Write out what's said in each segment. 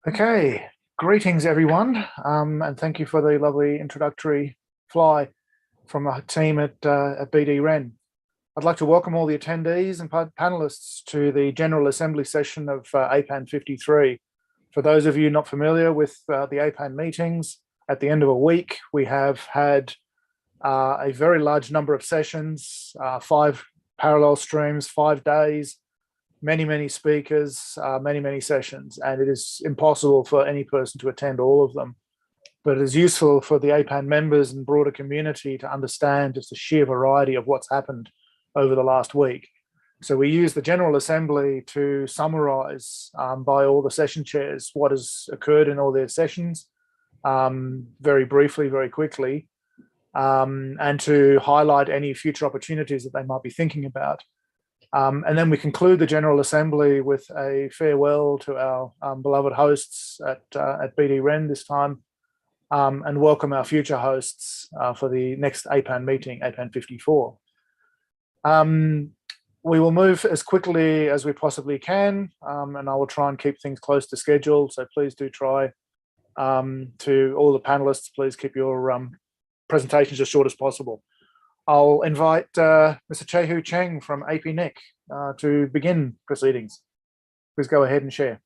Okay, greetings everyone, and thank you for the lovely introductory fly from the team at BD Ren. I'd like to welcome all the attendees and panelists to the General Assembly session of APAN53. For those of you not familiar with the APAN meetings, at the end of a week, we have had a very large number of sessions, 5 parallel streams, 5 days, many speakers, many sessions, and it is impossible for any person to attend all of them. But it is useful for the APAN members and broader community to understand just the sheer variety of what's happened over the last week. So we use the General Assembly to summarize by all the session chairs what has occurred in all their sessions, very briefly, very quickly, and to highlight any future opportunities that they might be thinking about. And then we conclude the General Assembly with a farewell to our beloved hosts at BD Ren this time, and welcome our future hosts for the next APAN meeting, APAN54. We will move as quickly as we possibly can, and I will try and keep things close to schedule, so please do try. To all the panelists, please keep your presentations as short as possible. I'll invite Mr. Chehu Cheng from APNIC to begin proceedings. Please go ahead and share.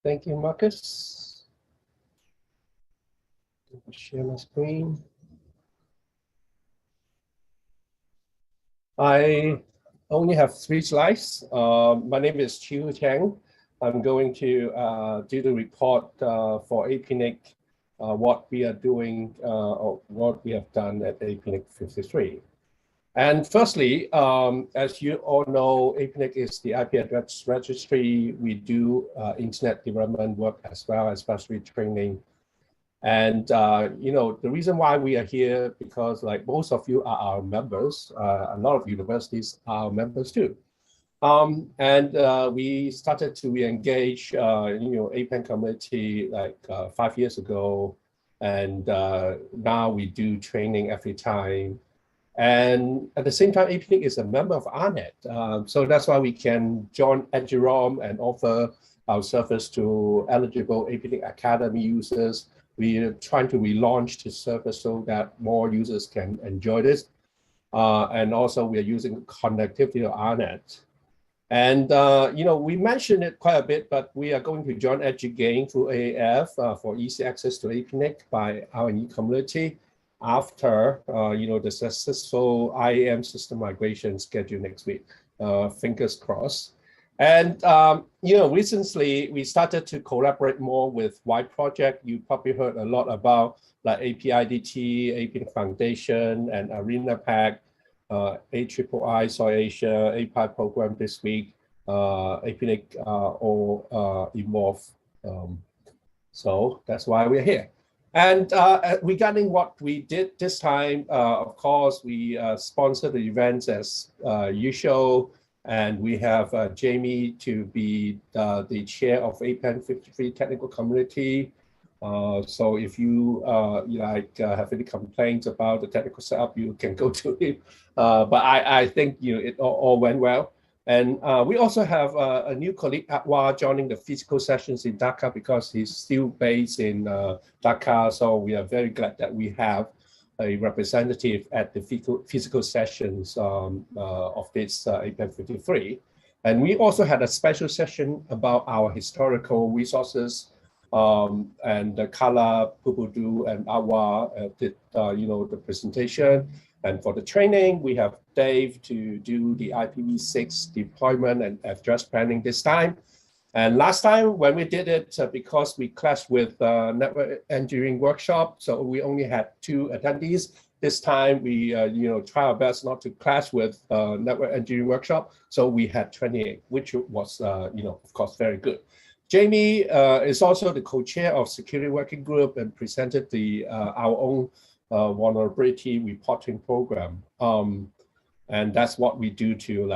Thank you, Marcus. Share my screen. I only have 3 slides. My name is Chehu Cheng. I'm going to do the report for APNIC, what we are doing or what we have done at APAN53. And firstly, as you all know, APNIC is the IP address registry. We do internet development work as well, especially training. And you know, the reason why we are here, because like most of you are our members, a lot of universities are our members too. We started to re-engage, APAN community like 5 years ago, and now we do training every time. And at the same time, APNIC is a member of ARNet, so that's why we can join EduROM and offer our service to eligible APNIC Academy users. We are trying to relaunch the service so that more users can enjoy this, and also we are using connectivity to ARNet. And, we mentioned it quite a bit, but we are going to join EduGain through AAF for easy access to APNIC by our community after, the successful IAM system migration scheduled next week, fingers crossed. And, recently we started to collaborate more with Y Project. You probably heard a lot about like APIDT, APNIC Foundation, and ArenaPack. AIII, Soy Asia, API program this week, APNIC all evolve. So that's why we're here. And regarding what we did this time, of course, we sponsored the events as usual, and we have Jamie to be the chair of APAN53 technical community. So if you have any complaints about the technical setup, you can go to him. But I think it all went well. And we also have a new colleague, Atwa, joining the physical sessions in Dhaka because he's still based in Dhaka. So we are very glad that we have a representative at the physical sessions of this APAN53. And we also had a special session about our historical resources, and Kala, Pupudu, and Awa did the presentation. And for the training, we have Dave to do the IPv6 deployment and address planning this time. And last time when we did it, because we clashed with network engineering workshop, so we only had 2 attendees. This time we try our best not to clash with network engineering workshop, so we had 28, which was of course very good. Jamie is also the co-chair of Security Working Group and presented our own vulnerability reporting program. And that's what we do to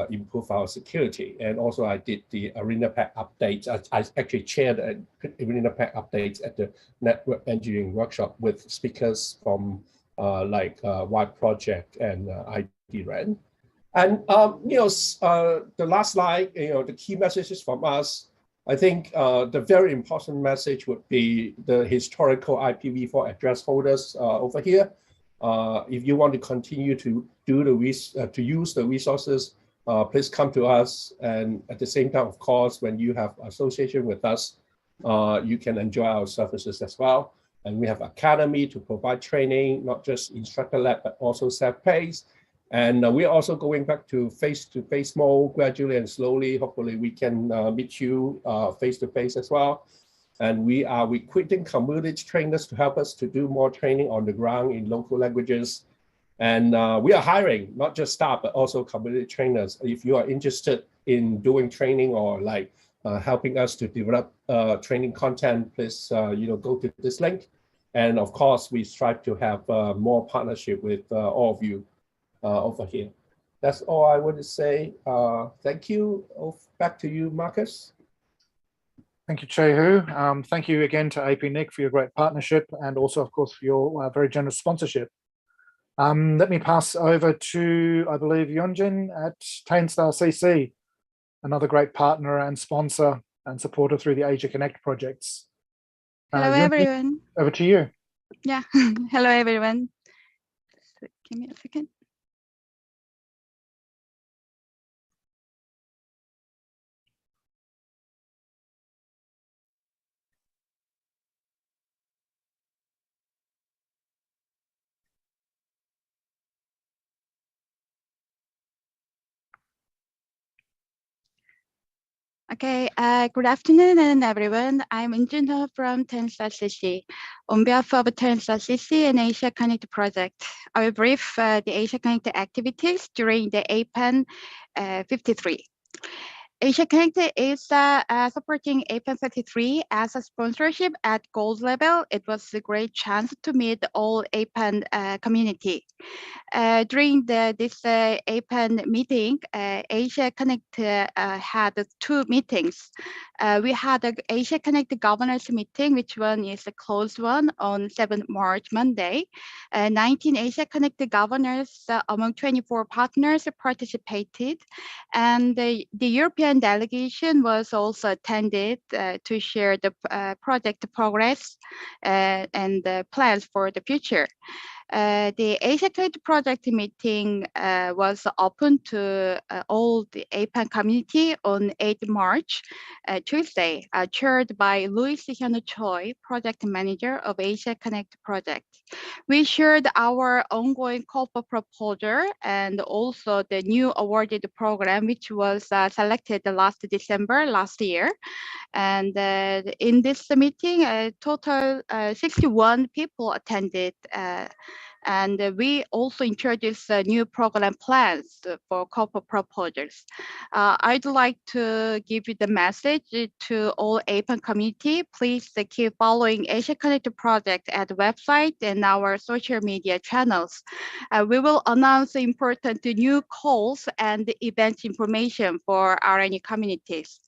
improve our security. And also I did the Arena Pack updates. I actually chaired Arena Pack updates at the network engineering workshop with speakers from Y Project and IDRAN. And the last slide, the key messages from us. I think the very important message would be the historical IPv4 address holders over here. If you want to continue to use the resources, please come to us. And at the same time, of course, when you have association with us, you can enjoy our services as well. And we have academy to provide training, not just instructor lab, but also self-paced. And we're also going back to face-to-face mode gradually and slowly. Hopefully, we can meet you face-to-face as well. And we are recruiting community trainers to help us to do more training on the ground in local languages. And we are hiring not just staff, but also community trainers. If you are interested in doing training or helping us to develop training content, please go to this link. And of course, we strive to have more partnership with all of you over here. That's all I want to say. Thank you. Back to you, Marcus. Thank you, Chehu. Thank you again to APNIC for your great partnership and also, of course, for your very generous sponsorship. Let me pass over to, I believe, Yunjin at Tainstar CC, another great partner and sponsor and supporter through the Asia Connect projects. Hello, Yunjin, everyone. over to you. Yeah, hello, everyone. So give me a second. Okay, good afternoon, everyone. I'm Injun from Tainstar CC. On behalf of Tainstar CC and Asia Connect project, I will brief the Asia Connect activities during the APAN53. Asia Connect is supporting APAN53 as a sponsorship at gold level. It was a great chance to meet all APAN community. During this APAN meeting, Asia Connect had 2 meetings. We had an Asia Connect governors meeting, which one is a closed one on 7th March, Monday. 19 Asia Connect governors among 24 partners participated. And the European delegation was also attended to share the project progress and the plans for the future. The Asia Connect project meeting was open to all the APAN community on 8th March, Tuesday, chaired by Louis Hyun Choi, project manager of Asia Connect project. We shared our ongoing corporate proposal and also the new awarded program, which was selected last December last year. And in this meeting, a total 61 people attended. And we also introduced new program plans for corporate proposals. I'd like to give you the message to all APAN community. Please keep following Asia Connect project at the website and our social media channels. We will announce important new calls and event information for RNE communities.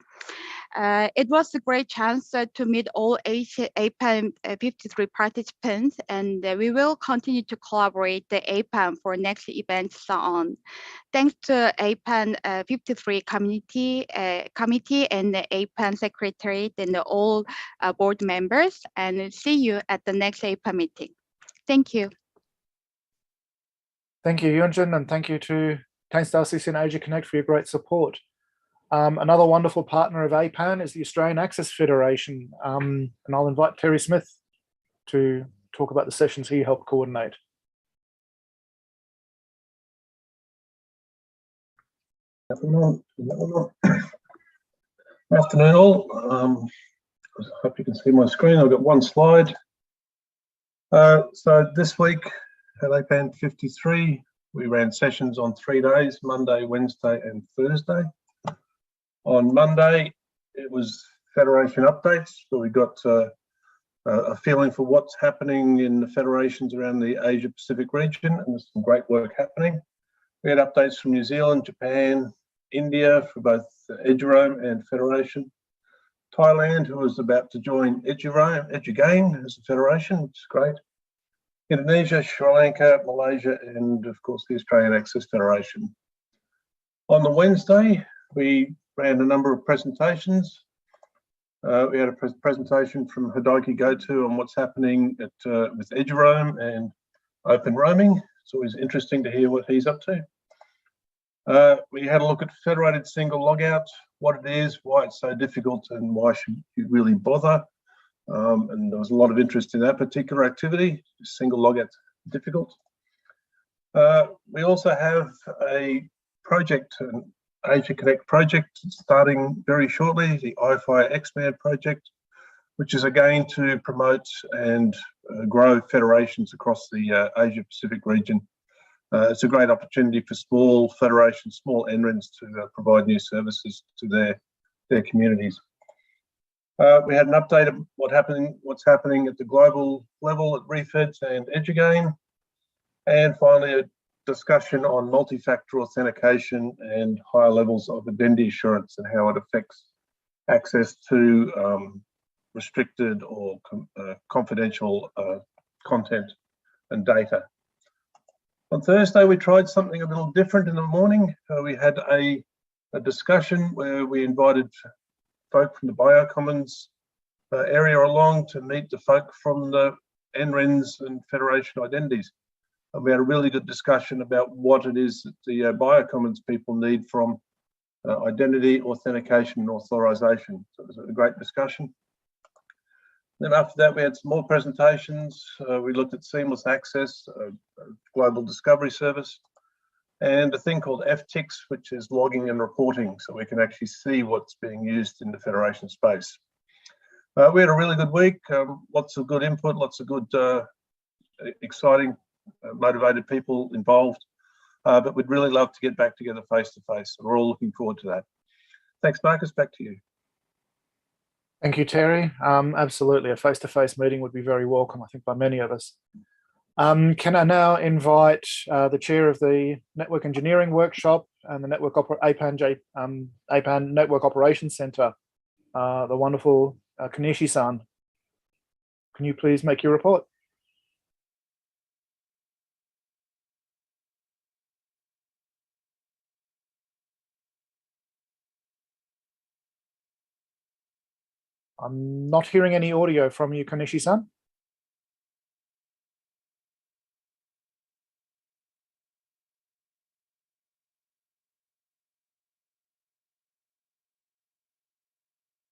It was a great chance to meet all APAN53 participants, and we will continue to collaborate the APAN for next events on. Thanks to APAN53 committee and the APAN Secretariat and all board members, and see you at the next APAN meeting. Thank you. Thank you, Yunjin, and thank you to Tainstar CC and Asia Connect for your great support. Another wonderful partner of APAN is the Australian Access Federation, and I'll invite Terry Smith to talk about the sessions he helped coordinate. Afternoon all. I hope you can see my screen. I've got one slide. So this week at APAN53, we ran sessions on 3 days, Monday, Wednesday and Thursday. On Monday, it was Federation updates, so we got a feeling for what's happening in the federations around the Asia Pacific region, and there's some great work happening. We had updates from New Zealand, Japan, India for both EduRoam and Federation. Thailand, who was about to join EduGain as a federation, which is great. Indonesia, Sri Lanka, Malaysia, and of course the Australian Access Federation. On the Wednesday, we ran a number of presentations. We had a presentation from Hideki Goto on what's happening with EduRoam and open roaming. It's always interesting to hear what he's up to. We had a look at federated single logout, what it is, why it's so difficult, and why should you really bother. And there was a lot of interest in that particular activity, single logout difficult. We also have a project, an Asia Connect project starting very shortly, the iFi X-Man project, which is again to promote and grow federations across the Asia Pacific region. It's a great opportunity for small federations, small NRENs to provide new services to their communities. We had an update of what's happening at the global level at Refeds and EduGain, and finally a discussion on multi-factor authentication and higher levels of identity assurance and how it affects access to restricted or confidential content and data. On Thursday, we tried something a little different in the morning. We had a discussion where we invited folk from the Biocommons area along to meet the folk from the NRENs and Federation identities. And we had a really good discussion about what it is that the Biocommons people need from identity, authentication and authorization. So it was a great discussion. Then after that, we had some more presentations. We looked at seamless access, a global discovery service, and a thing called FTICS, which is logging and reporting, so we can actually see what's being used in the Federation space. We had a really good week, lots of good input, lots of good, exciting, motivated people involved, but we'd really love to get back together face to face. So we're all looking forward to that. Thanks, Marcus, back to you. Thank you, Terry. Absolutely, a face-to-face meeting would be very welcome, I think, by many of us. Can I now invite the chair of the Network Engineering Workshop and the APAN Network Operations Center, the wonderful Kanishi-san. Can you please make your report? I'm not hearing any audio from you, Kanishi-san.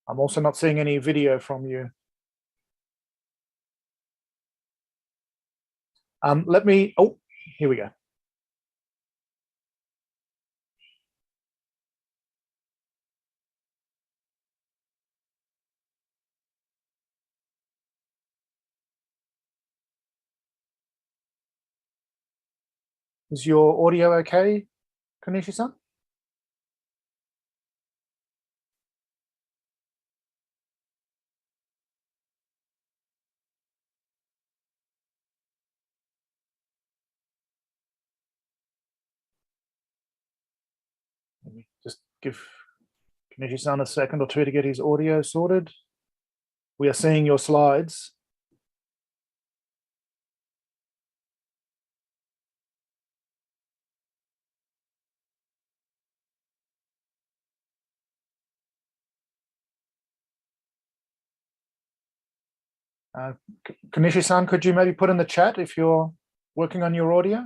I'm also not seeing any video from you. Let me, oh, here we go. Is your audio okay, Kanishi-san? Let me just give Kanishi-san a second or two to get his audio sorted. We are seeing your slides. Kanishi-san, could you maybe put in the chat if you're working on your audio?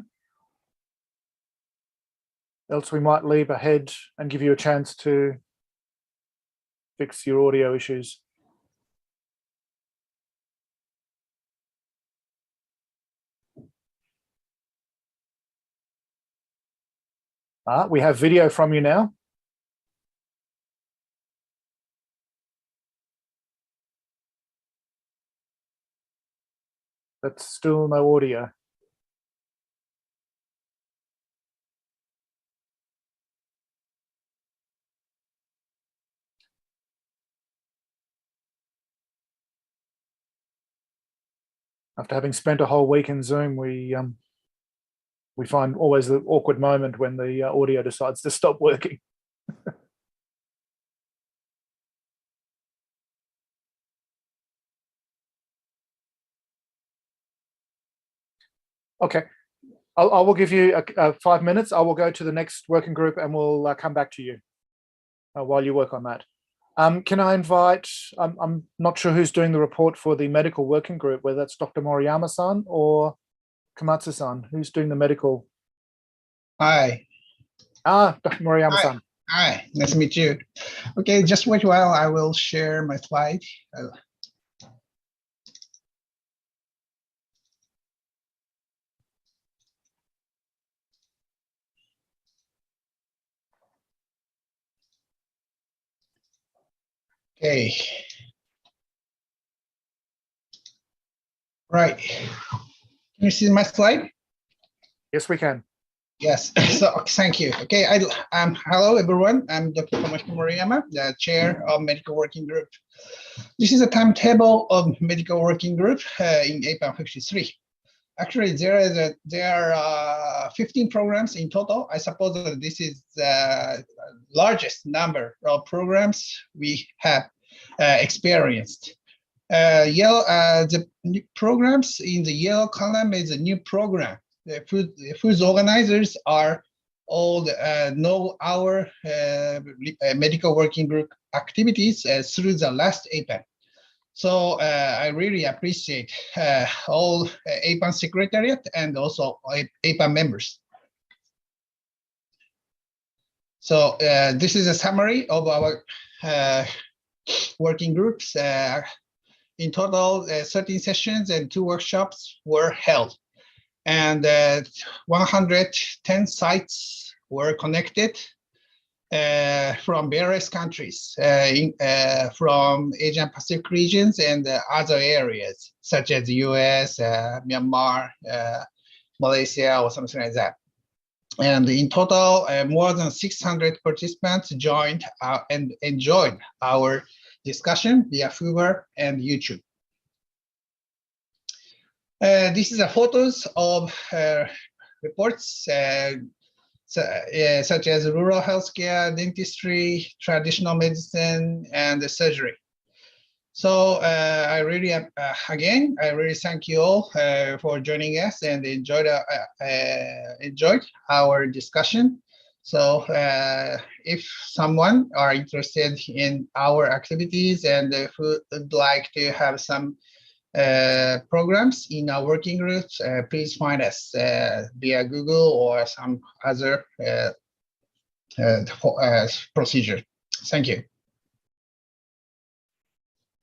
Else we might leave ahead and give you a chance to fix your audio issues. We have video from you now. But still no audio. After having spent a whole week in Zoom, we find always the awkward moment when the audio decides to stop working. Okay, I will give you 5 minutes. I will go to the next working group and we'll come back to you while you work on that. Can I invite, I'm not sure who's doing the report for the medical working group, whether that's Dr. Moriyama-san or Komatsu-san. Who's doing the medical? Hi. Dr. Moriyama-san. Hi, nice to meet you. Okay, just wait a while. I will share my slide. Okay. Right. Can you see my slide? Yes, we can. Yes, so thank you. Okay, hello everyone. I'm Dr. Komatsu Moriyama, the chair of Medical Working Group. This is a timetable of Medical Working Group in APAN53. Actually, there are 15 programs in total. I suppose that this is the largest number of programs we have experienced. The programs in the yellow column is a new program. Whose organizers are all know our medical working group activities through the last APAN. So I really appreciate all APAN Secretariat and also APAN members. So this is a summary of our working groups. In total, 13 sessions and 2 workshops were held. And 110 sites were connected from various countries, from Asian Pacific regions and other areas, such as the US, Myanmar, Malaysia, or something like that. And in total, more than 600 participants joined and enjoyed our discussion via Fuber and YouTube. This is the photos of reports such as rural healthcare, dentistry, traditional medicine, and surgery. So I really, again, I really thank you all for joining us and enjoyed our discussion. So if someone are interested in our activities and would like to have some programs in our working groups, please find us via Google or some other procedure. Thank you.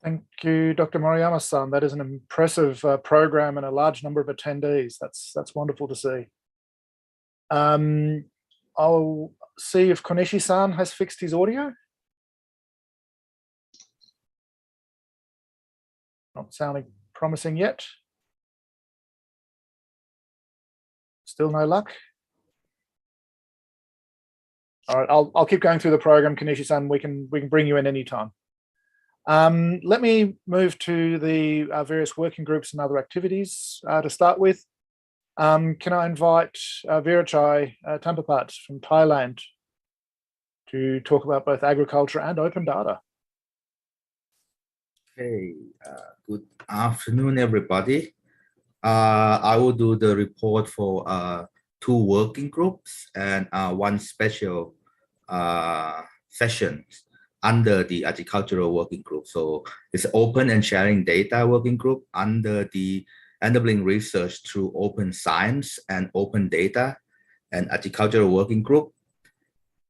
Thank you, Dr. Moriyama-san. That is an impressive program and a large number of attendees. That's wonderful to see. I'll see if Konishi-san has fixed his audio. Not sounding promising yet. Still no luck. All right, I'll keep going through the program, Konishi-san. We can bring you in anytime. Let me move to the various working groups and other activities to start with. Can I invite Virachai Tampapat from Thailand to talk about both agriculture and open data? Okay, good afternoon, everybody. I will do the report for 2 working groups and 1 special session under the agricultural working group. So it's open and sharing data working group under the enabling research through open science and open data and agricultural working group.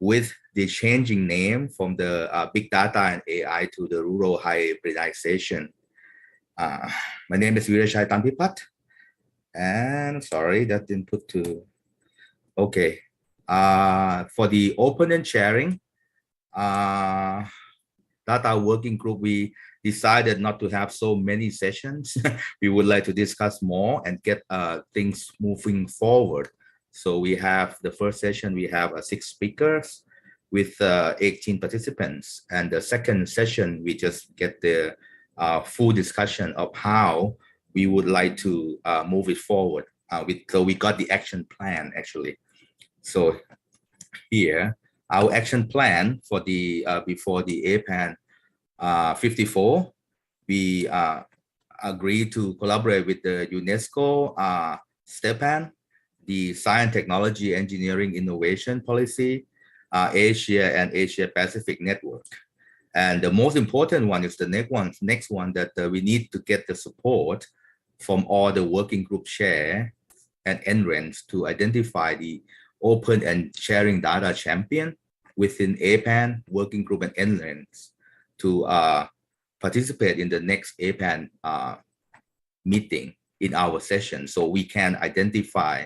with the changing name from the big data and AI to the rural hybridization. My name is Virashai Tanpipat, and sorry, that didn't put to, okay. For the open and sharing data working group, we decided not to have so many sessions. We would like to discuss more and get things moving forward. So we have the first session, we have 6 speakers with 18 participants. And the second session, we just get the full discussion of how we would like to move it forward. So we got the action plan actually. So here, our action plan for the before the APAN54, we agreed to collaborate with the UNESCO, STEPAN, the Science, Technology, Engineering, Innovation Policy, Asia and Asia Pacific Network. And the most important one is the next one that we need to get the support from all the working group chair and NRENs to identify the open and sharing data champion within APAN working group and NRENs to participate in the next APAN meeting in our session, so we can identify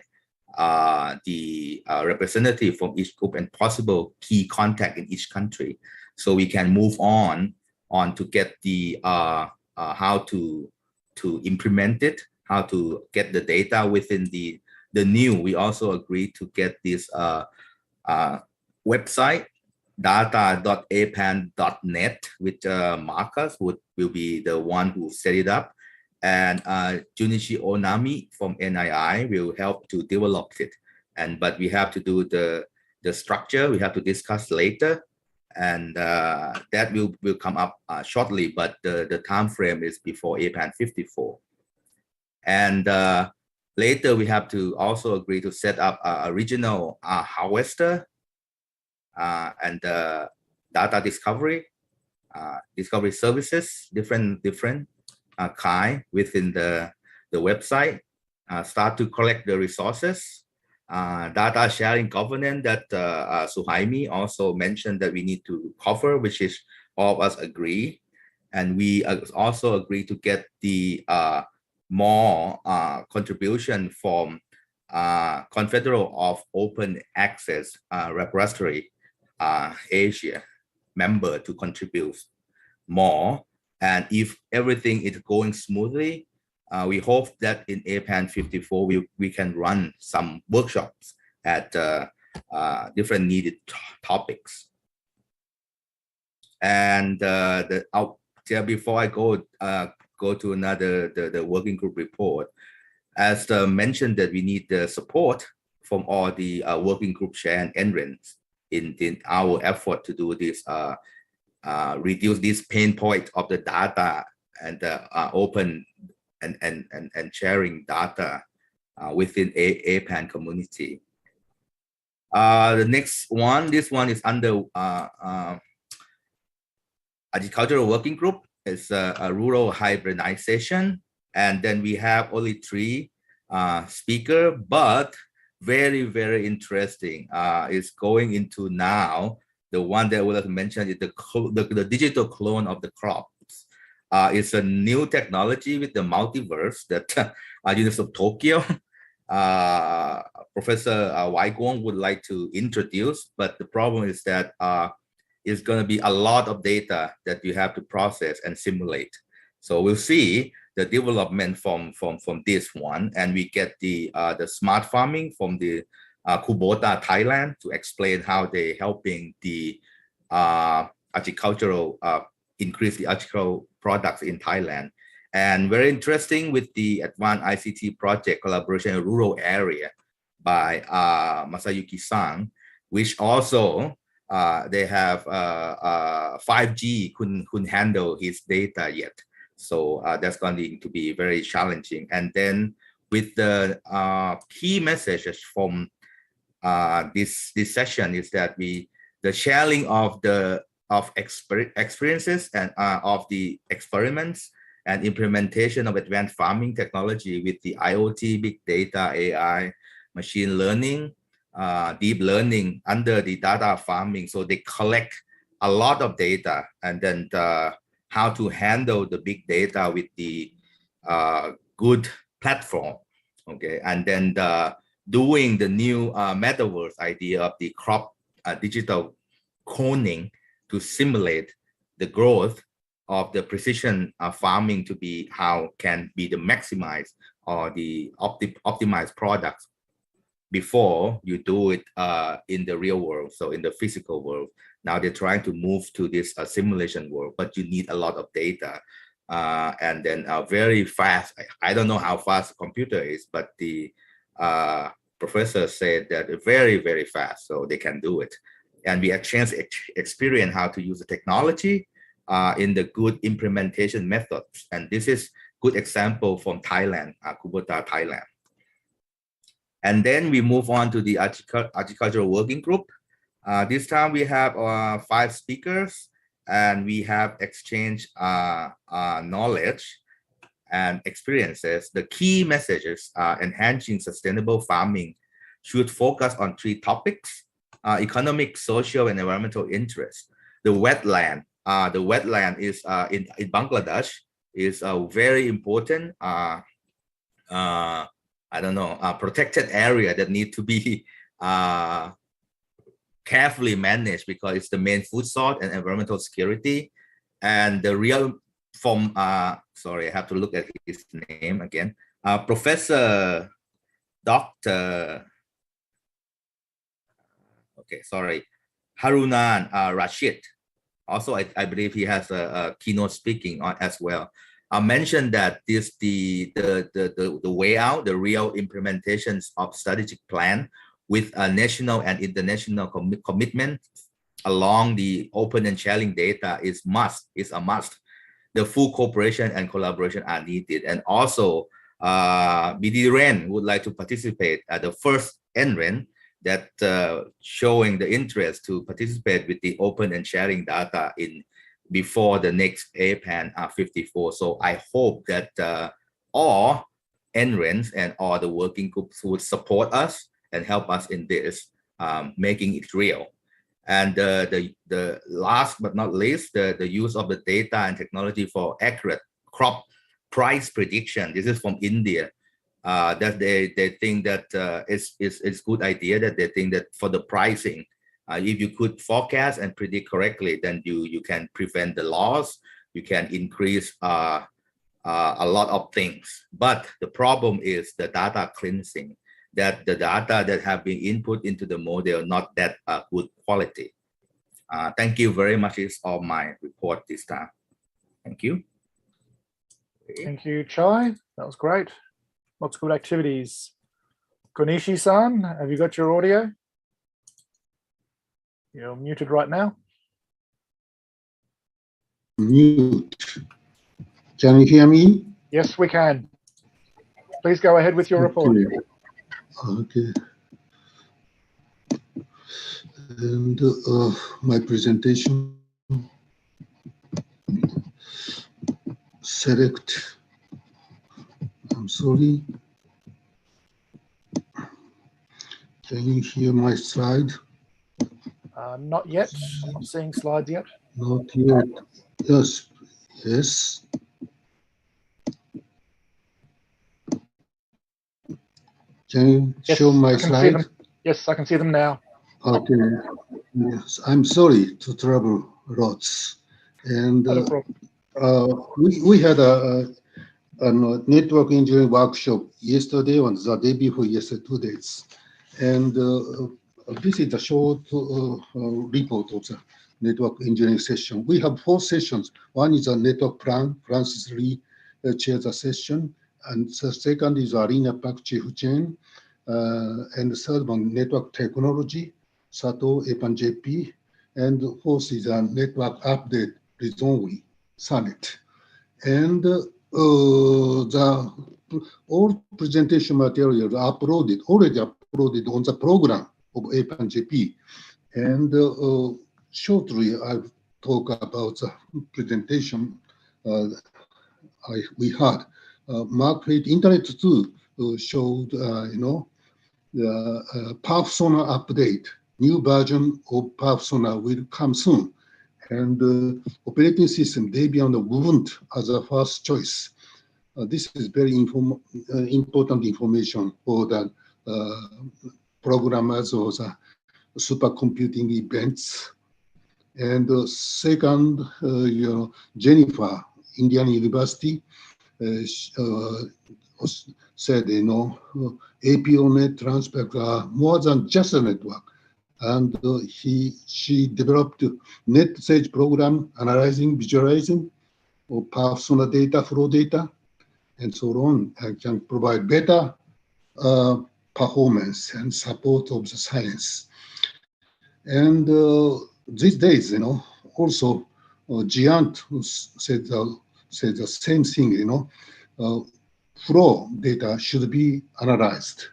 the representative from each group and possible key contact in each country, so we can move on to get the how to implement it, how to get the data within the new. We also agreed to get this website data.apan.net, which Marcus will be the one who set it up, and Junichi Onami from NII will help to develop it. But we have to do the structure. We have to discuss later, and that will come up shortly. But the time frame is before APAN54, and later we have to also agree to set up a regional harvester and data discovery services, different kind within the website. Start to collect the resources, data sharing governance that Suhaimi also mentioned that we need to cover, which is all of us agree. And we also agree to get the more contribution from Confederal of Open Access Repository Asia member to contribute more. And if everything is going smoothly, we hope that in APAN54 we can run some workshops at different needed topics. And before I go to another the working group report, as mentioned, that we need the support from all the working group chair and NRENs in our effort to do this, reduce this pain point of the data and open and sharing data within APAN community. The next one, this one is under agricultural working group. It's a rural hybridization, and then we have only 3 speakers, but very interesting. It's going into now the one that I would have mentioned is the digital clone of the crops. It's a new technology with the multiverse that University of Tokyo, Professor Wai Guang would like to introduce, but the problem is that it's going to be a lot of data that you have to process and simulate. So we'll see the development from this one, and we get the smart farming from the Kubota, Thailand, to explain how they're helping the agricultural increase the agricultural products in Thailand. And very interesting with the Advanced ICT project collaboration in rural area by Masayuki Sang, which also they have 5G couldn't handle his data yet. So that's going to be very challenging. And then with the key messages from this session is that the sharing of experiences and of the experiments and implementation of advanced farming technology with the IoT, big data, AI, machine learning, deep learning under the data farming. So they collect a lot of data, and then how to handle the big data with the good platform. Okay, and then doing the new metaverse idea of the crop digital cloning to simulate the growth of the precision farming to be how can be the maximized or the optimized products before you do it in the real world, so in the physical world. Now they're trying to move to this simulation world, but you need a lot of data and then very fast. I don't know how fast the computer is, but the professor said that very, very fast, so they can do it. And we exchange experience how to use the technology in the good implementation methods. And this is good example from Thailand, Kubota, Thailand. And then we move on to the agricultural working group. This time we have 5 speakers, and we have exchanged knowledge and experiences. The key messages are enhancing sustainable farming should focus on 3 topics: economic, social, and environmental interests. The wetland is in Bangladesh is a very important protected area that need to be carefully managed because it's the main food source and environmental security. And the real from sorry, I have to look at his name again. Professor Dr. Harunan Rashid. Also, I believe he has a keynote speaking on as well. I mentioned that this the way out, the real implementations of strategic plan with a national and international commitment along the open and sharing data is a must. The full cooperation and collaboration are needed. And also, BD REN would like to participate at the first NREN that showing the interest to participate with the open and sharing data in before the next APAN54. So I hope that all NRENs and all the working groups would support us and help us in this, making it real. And the last but not least, the use of the data and technology for accurate crop price prediction. This is from India. That they think that it's good idea, that they think that for the pricing, if you could forecast and predict correctly, then you can prevent the loss, you can increase a lot of things. But the problem is the data cleansing, that the data that have been input into the model not that good quality. Thank you very much. It's all my report this time. Thank you. Thank you, Chai. That was great. Lots of good activities. Konishi-san, have you got your audio? You're muted right now. Mute. Can you hear me? Yes, we can. Please go ahead with your report. Okay. And my presentation. Select. I'm sorry. Can you hear my slide? Not yet. Not seeing slides yet. Not yet. Yes. Yes. Can you show my slide? Yes, I can see them now. Okay. Yes. I'm sorry to trouble lots. And we had a network engineering workshop yesterday on the day before yesterday, 2 days. And this is a short report of the network engineering session. We have 4 sessions. One is a network plan. Francis Lee chairs the session. And the second is Arena Park Chief Chen. And the third one, network technology, Sato, APAN JP. And the fourth is a network update, Rizonwi Summit. And all presentation materials are already uploaded on the program of APAN-JP. And shortly, I'll talk about the presentation we had. Market Internet 2 showed, the Persona update, new version of Persona will come soon. And operating system Debian or Ubuntu as a first choice. This is very important information for the programmers or the supercomputing events. And second, Jennifer, Indiana University, said, APONet transport are more than just a network. And she developed NetSage program, analyzing, visualizing, or persona data, flow data, and so on, and can provide better performance and support of the science. And these days, also Giant said the same thing, flow data should be analyzed.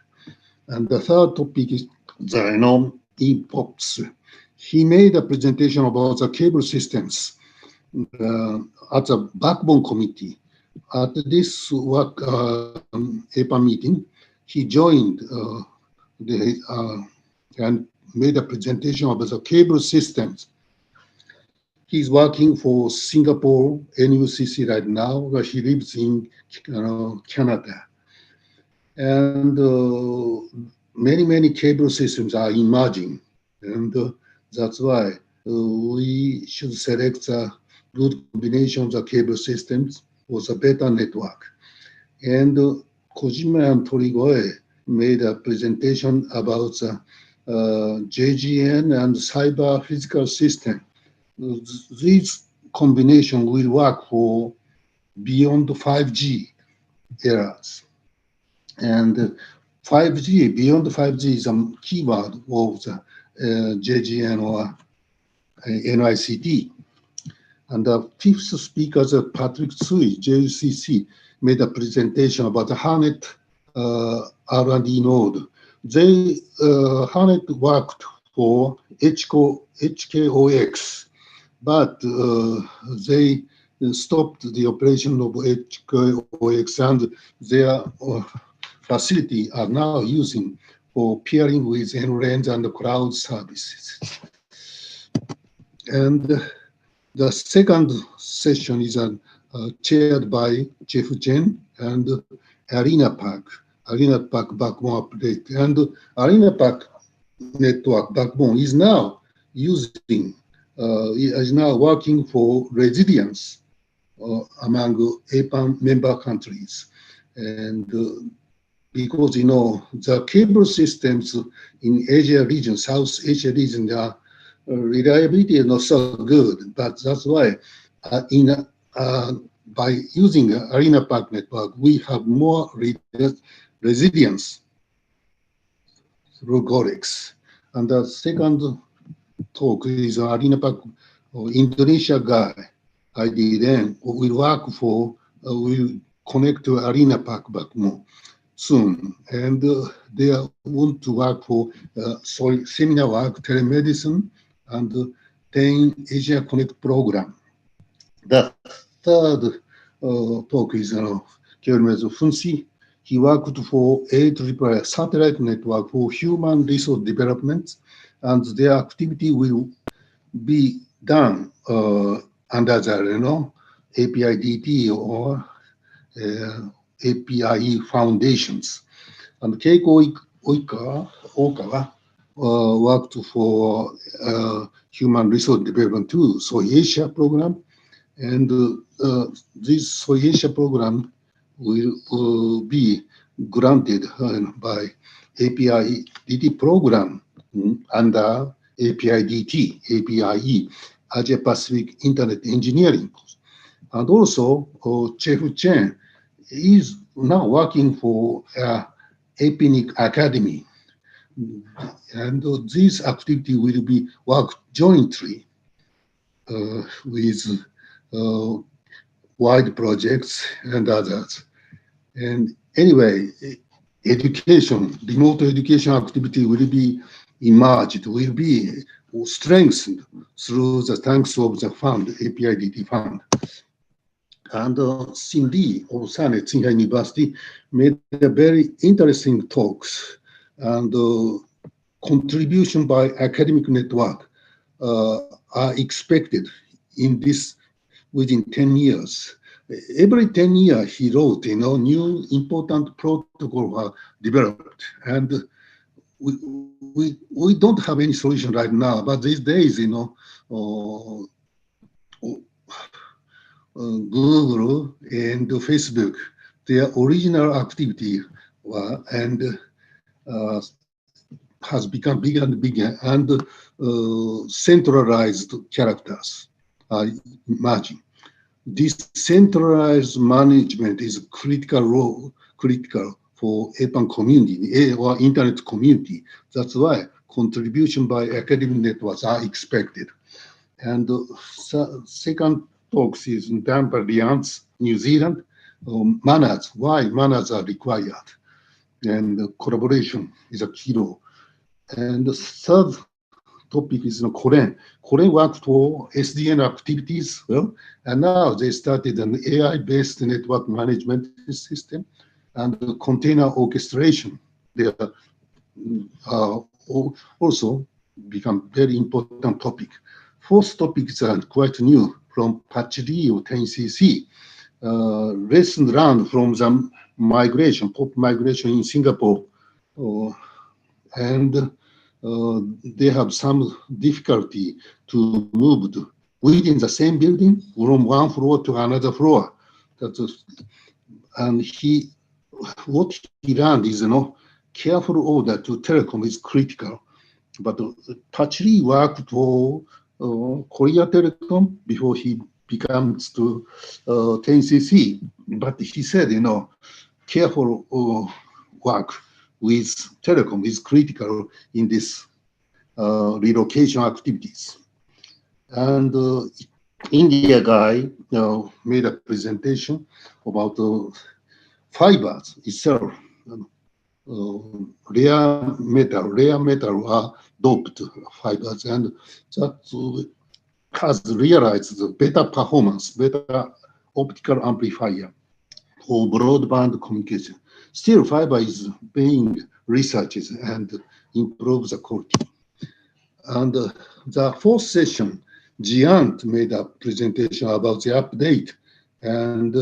And the third topic is the, ePOPs. He made a presentation about the cable systems at the backbone committee. At this work APAN meeting, he joined and made a presentation about the cable systems. He's working for Singapore NUCC right now, where he lives in Canada. And many cable systems are emerging. And that's why we should select a good combination of the cable systems for the better network. And Kojima and Torigoe made a presentation about the JGN and cyber physical system. This combination will work for beyond 5G eras. And 5G, beyond 5G is a keyword of the JGN or NICT. And the fifth speaker, Patrick Tsui, JUCC, made a presentation about the Harnet R&D node. They Harnet worked for HKOX, but they stopped the operation of HKOX, and their facility are now using for peering with NRANs and cloud services. And the second session is chaired by Jeff Chen and ArenaPack backbone update. And ArenaPack network backbone is now working for resilience among APAN member countries. And because, the cable systems in Asia region, South Asia region, are reliability is not so good, but that's why by using ArenaPack network, we have more resilience through Gorex. And the second talk is ArenaPack Indonesia guy. IDN will connect to ArenaPack backbone soon, and they want to work for seminar work, telemedicine, and 10 Asia Connect program. The third talk is Kyomezu Funsi. He worked for AAA satellite network for human resource development, and their activity will be done under the APIDT or APIE foundations. And Keiko Okawa worked for Human Resource Development 2, Asia program. And this Asia program will be granted by APIDT program under APIDT, APIE, Asia Pacific Internet Engineering. And also, Jeff Chen is now working for APNIC Academy. And this activity will be worked jointly with wide projects and others. And anyway, education, remote education activity will be emerged, will be strengthened through the thanks of the fund, APIDT fund. And Cindy of Tsinghua University made a very interesting talks and contribution by academic network are expected in this within 10 years. Every 10 years, he wrote, new important protocol are developed, and we don't have any solution right now. But these days, Google and Facebook, their original activity and has become bigger and bigger, and centralized characters are emerging. This centralized management is critical for APAN community or internet community. That's why contribution by academic networks are expected. And second talk is in Tampa, New Zealand, manners, why manners are required. And collaboration is a key role. And the third topic is Korean. Korean worked for SDN activities, and now they started an AI-based network management system and container orchestration. They are also become very important topic. Fourth topic is quite new from Patchy or 10cc. Lesson learned from the migration, pop migration in Singapore, and they have some difficulty to move within the same building from one floor to another floor. And what he learned is, careful order to telecom is critical. But Patchy worked for Korea Telecom before he becomes to 10cc. But he said, careful work with telecom is critical in this relocation activities. And India guy made a presentation about fibers itself. Rare metal are doped fibers, and that has realized the better performance, better optical amplifier for broadband communication. Still, fiber is being researched and improves the quality. And the fourth session, Giant made a presentation about the update, and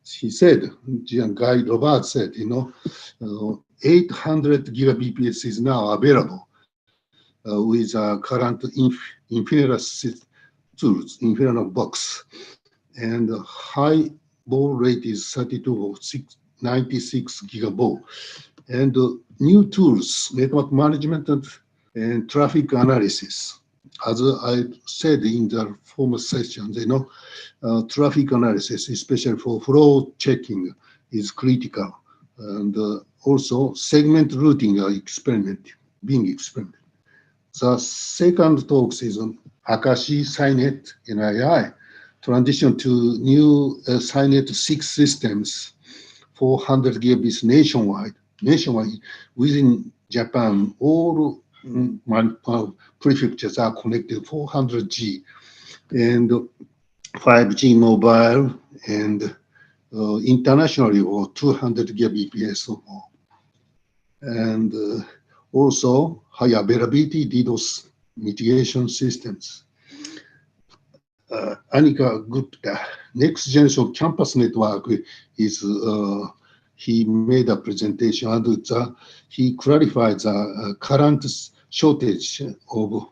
he said, Giant Guy Robert said, 800 gigabps is now available with current Infinera tools, Infinera box, and high baud rate is 3296 gigabaud. And new tools, network management and traffic analysis. As I said in the former sessions, traffic analysis, especially for flow checking, is critical. And also segment routing are being experimented. The second talk is on Akashi, SciNet, and AI. Transition to new SciNet 6 systems, 400 gigabits nationwide. Within Japan, all prefectures are connected 400G, and 5G mobile, and internationally or 200 gigabps or more. And also high availability DDoS mitigation systems. Anika Gupta, next generation campus network is, he made a presentation, and he clarified the current shortage of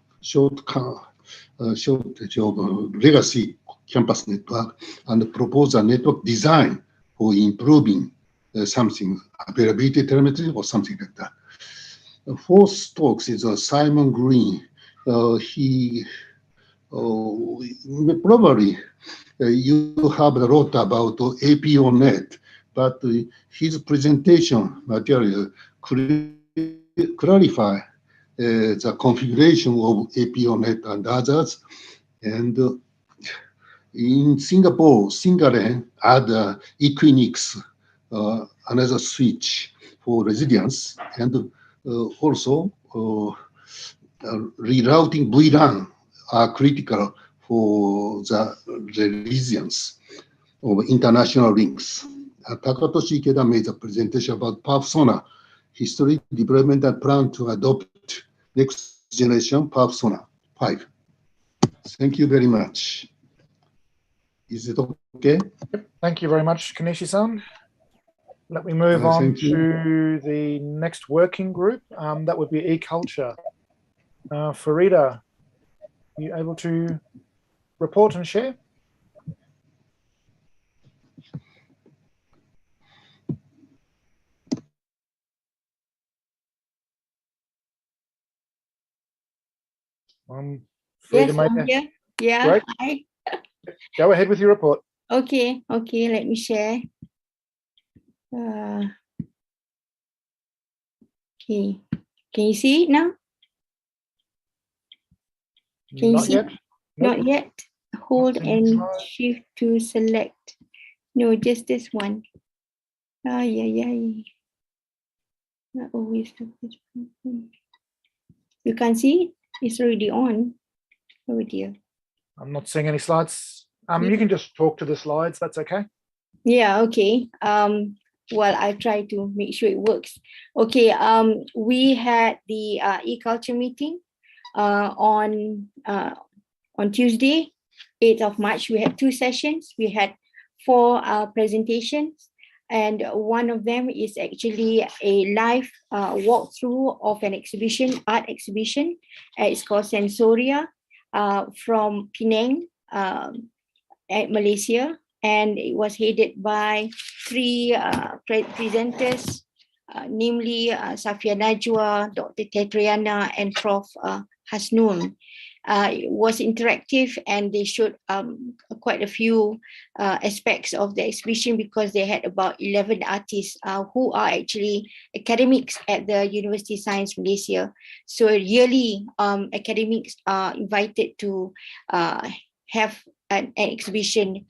legacy campus network and propose a network design for improving something, availability telemetry or something like that. The fourth talk is Simon Green. He probably you have a lot about APONet, but his presentation material clarify the configuration of APONet and others. And in Singapore, Singaren had Equinix, another switch for resilience, and also rerouting VLAN are critical for the resilience of international links. Takatoshi Ikeda made a presentation about persona history, development, and plan to adopt next generation persona 5. Thank you very much. Is it okay? Thank you very much, Kanishi-san. Let me move on to the next working group. That would be e-culture. Farida, are you able to report and share? Yes, I'm here. Yeah. Great. Hi. Go ahead with your report. Okay. Let me share. Okay. Can you see it now? Can you Not see? yet. Nope. Not yet. Hold Not and slide. shift to select. No, just this one. Not always. You can't see it? It's already on. Oh dear. I'm not seeing any slides. You can just talk to the slides. That's okay. Yeah, okay. Well, I try to make sure it works. Okay, we had the e-culture meeting on Tuesday, 8th of March. We had 2 sessions. We had 4 presentations, and one of them is actually a live walkthrough of an exhibition, art exhibition. It's called Sensoria from Penang at Malaysia. And it was headed by 3 presenters, namely Safia Najwa, Dr. Tetriana, and Prof. Hasnun. It was interactive, and they showed quite a few aspects of the exhibition, because they had about 11 artists who are actually academics at the University of Science Malaysia. So yearly academics are invited to have an exhibition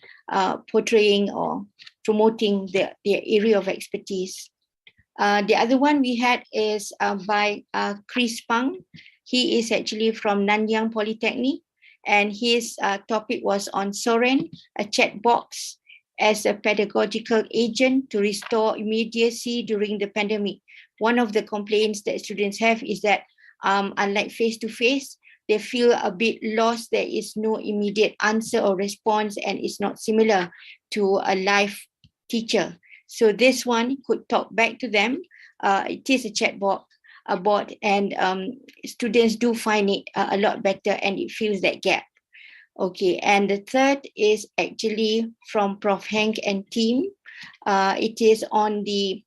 portraying or promoting their area of expertise. The other one we had is by Chris Pang. He is actually from Nanyang Polytechnic, and his topic was on Soren, a chat box as a pedagogical agent to restore immediacy during the pandemic. One of the complaints that students have is that unlike face-to-face, they feel a bit lost. There is no immediate answer or response, and it's not similar to a live teacher. So this one could talk back to them. It is a chatbot, and students do find it a lot better, and it fills that gap. Okay, and the third is actually from Prof. Hank and team. It is on the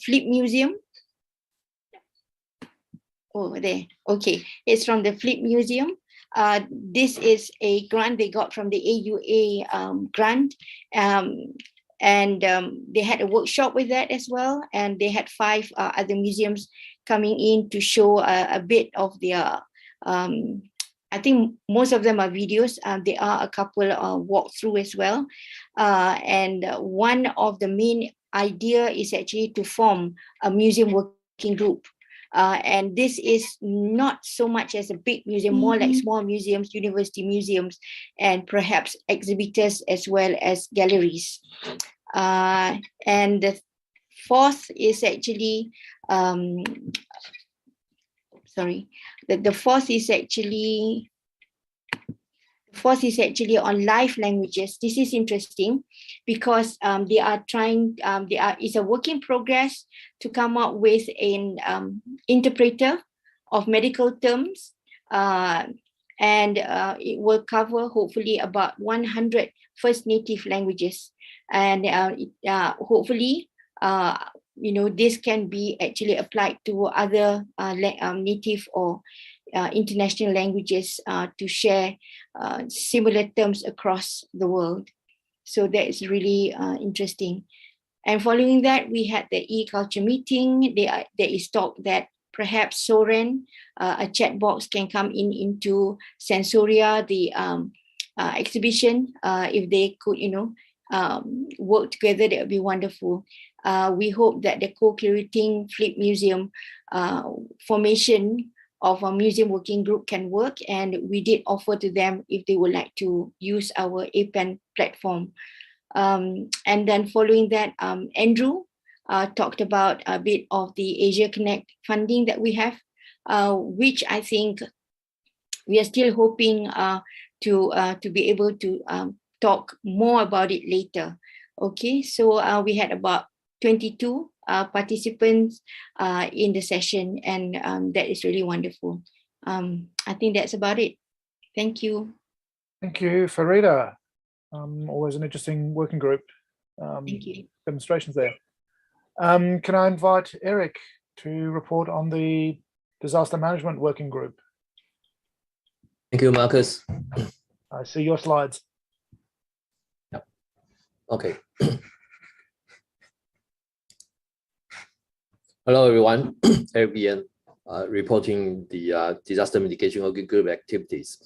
Flip Museum. Oh, there. Okay, it's from the Flip Museum. This is a grant they got from the AUA grant, and they had a workshop with that as well. And they had 5 other museums coming in to show a bit of their. I think most of them are videos. There are a couple walkthrough as well, and one of the main idea is actually to form a museum working group. And this is not so much as a big museum, more like small museums, university museums, and perhaps exhibitors as well as galleries. And the fourth is actually, the fourth is actually on live languages. This is interesting because they are trying, it's a work in progress to come up with an interpreter of medical terms, and it will cover hopefully about 100 First Native languages, and hopefully this can be actually applied to other native or international languages to share similar terms across the world. So that is really interesting. And following that, we had the e-culture meeting. There is talk that perhaps Soren, a chat box, can come into Sensoria, the exhibition. If they could, work together, that would be wonderful. We hope that the co-curating Flip Museum formation of a museum working group can work, and we did offer to them if they would like to use our APAN platform. And then following that, Andrew talked about a bit of the Asia Connect funding that we have, which I think we are still hoping to be able to talk more about it later. Okay, so we had about 22 participants in the session, and that is really wonderful. I think that's about it. Thank you. Thank you, Farida. Always an interesting working group. Thank you. Demonstrations there. Can I invite Eric to report on the disaster management working group? Thank you, Marcus. I see your slides. Yep. Okay. Hello, everyone. Eric Bien, reporting the disaster mitigation working group activities.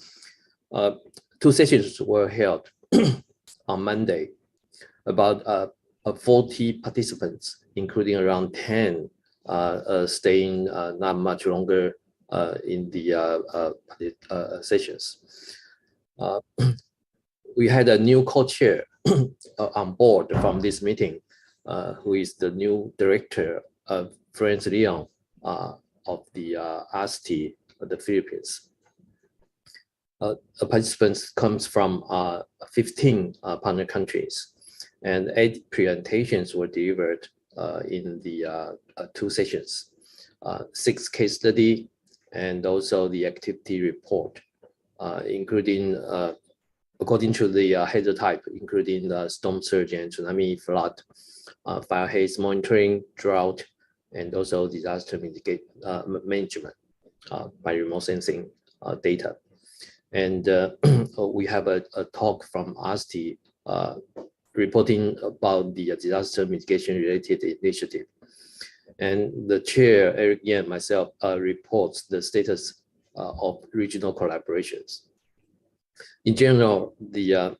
2 sessions were held on Monday. About 40 participants, including around 10 staying not much longer in the sessions. We had a new co-chair on board from this meeting, who is the new director of Franz Leon of the ASTI of the Philippines. Participants comes from 15 partner countries, and 8 presentations were delivered in the 2 sessions, 6 case study, and also the activity report, including, according to the hazard type, including the storm surge and tsunami, flood, fire haze monitoring, drought, and also disaster management by remote sensing data. And we have a talk from ASTI reporting about the disaster mitigation related initiative. And the chair, Eric Yan, myself, reports the status of regional collaborations. In general, the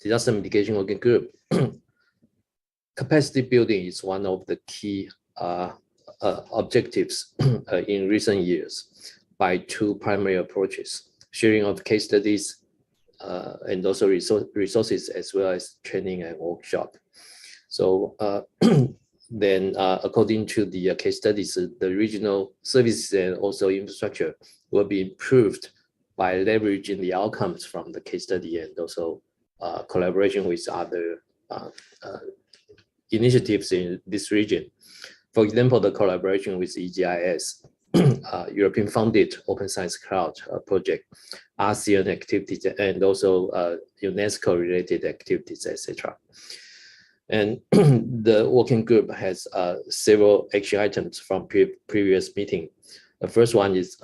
disaster mitigation working group capacity building is one of the key objectives in recent years by 2 primary approaches: sharing of case studies and also resources, as well as training and workshop. So then according to the case studies, the regional services and also infrastructure will be improved by leveraging the outcomes from the case study and also collaboration with other initiatives in this region. For example, the collaboration with EGIS, European-funded Open Science Cloud project, ASEAN activities, and also UNESCO-related activities, etc. And the working group has several action items from previous meeting. The first one is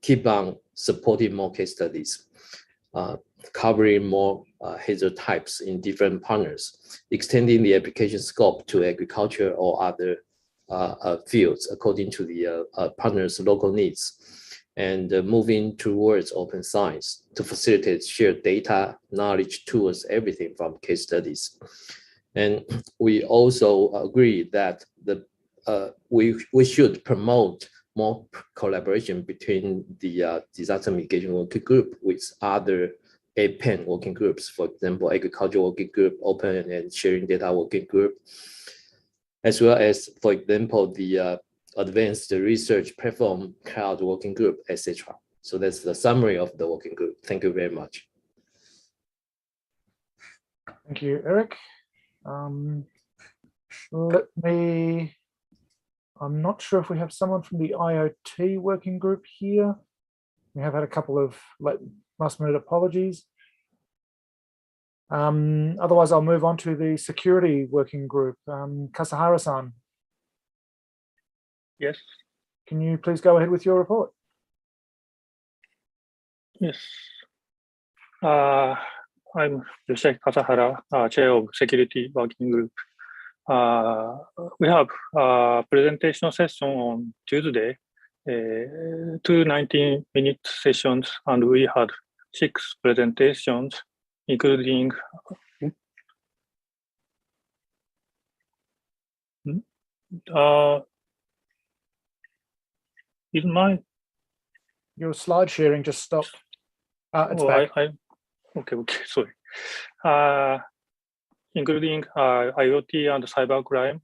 keep on supporting more case studies, covering more hazard types in different partners, extending the application scope to agriculture or other fields according to the partners' local needs, and moving towards open science to facilitate shared data, knowledge, tools, everything from case studies. And we also agree that we should promote more collaboration between the disaster mitigation working group with other APAN working groups, for example, agriculture working group, open and sharing data working group, as well as, for example, the advanced research platform cloud working group, etc. So that's the summary of the working group. Thank you very much. Thank you, Eric. I'm not sure if we have someone from the IoT working group here. We have had a couple of last-minute apologies. Otherwise, I'll move on to the security working group. Kasahara-san. Yes. Can you please go ahead with your report? Yes. I'm Yoshiaki Kasahara, chair of security working group. We have a presentation session on Tuesday, 2 19-minute sessions, and we had 6 presentations, including is my your slide sharing just stopped? It's back. Okay, sorry. Including IoT and cybercrime,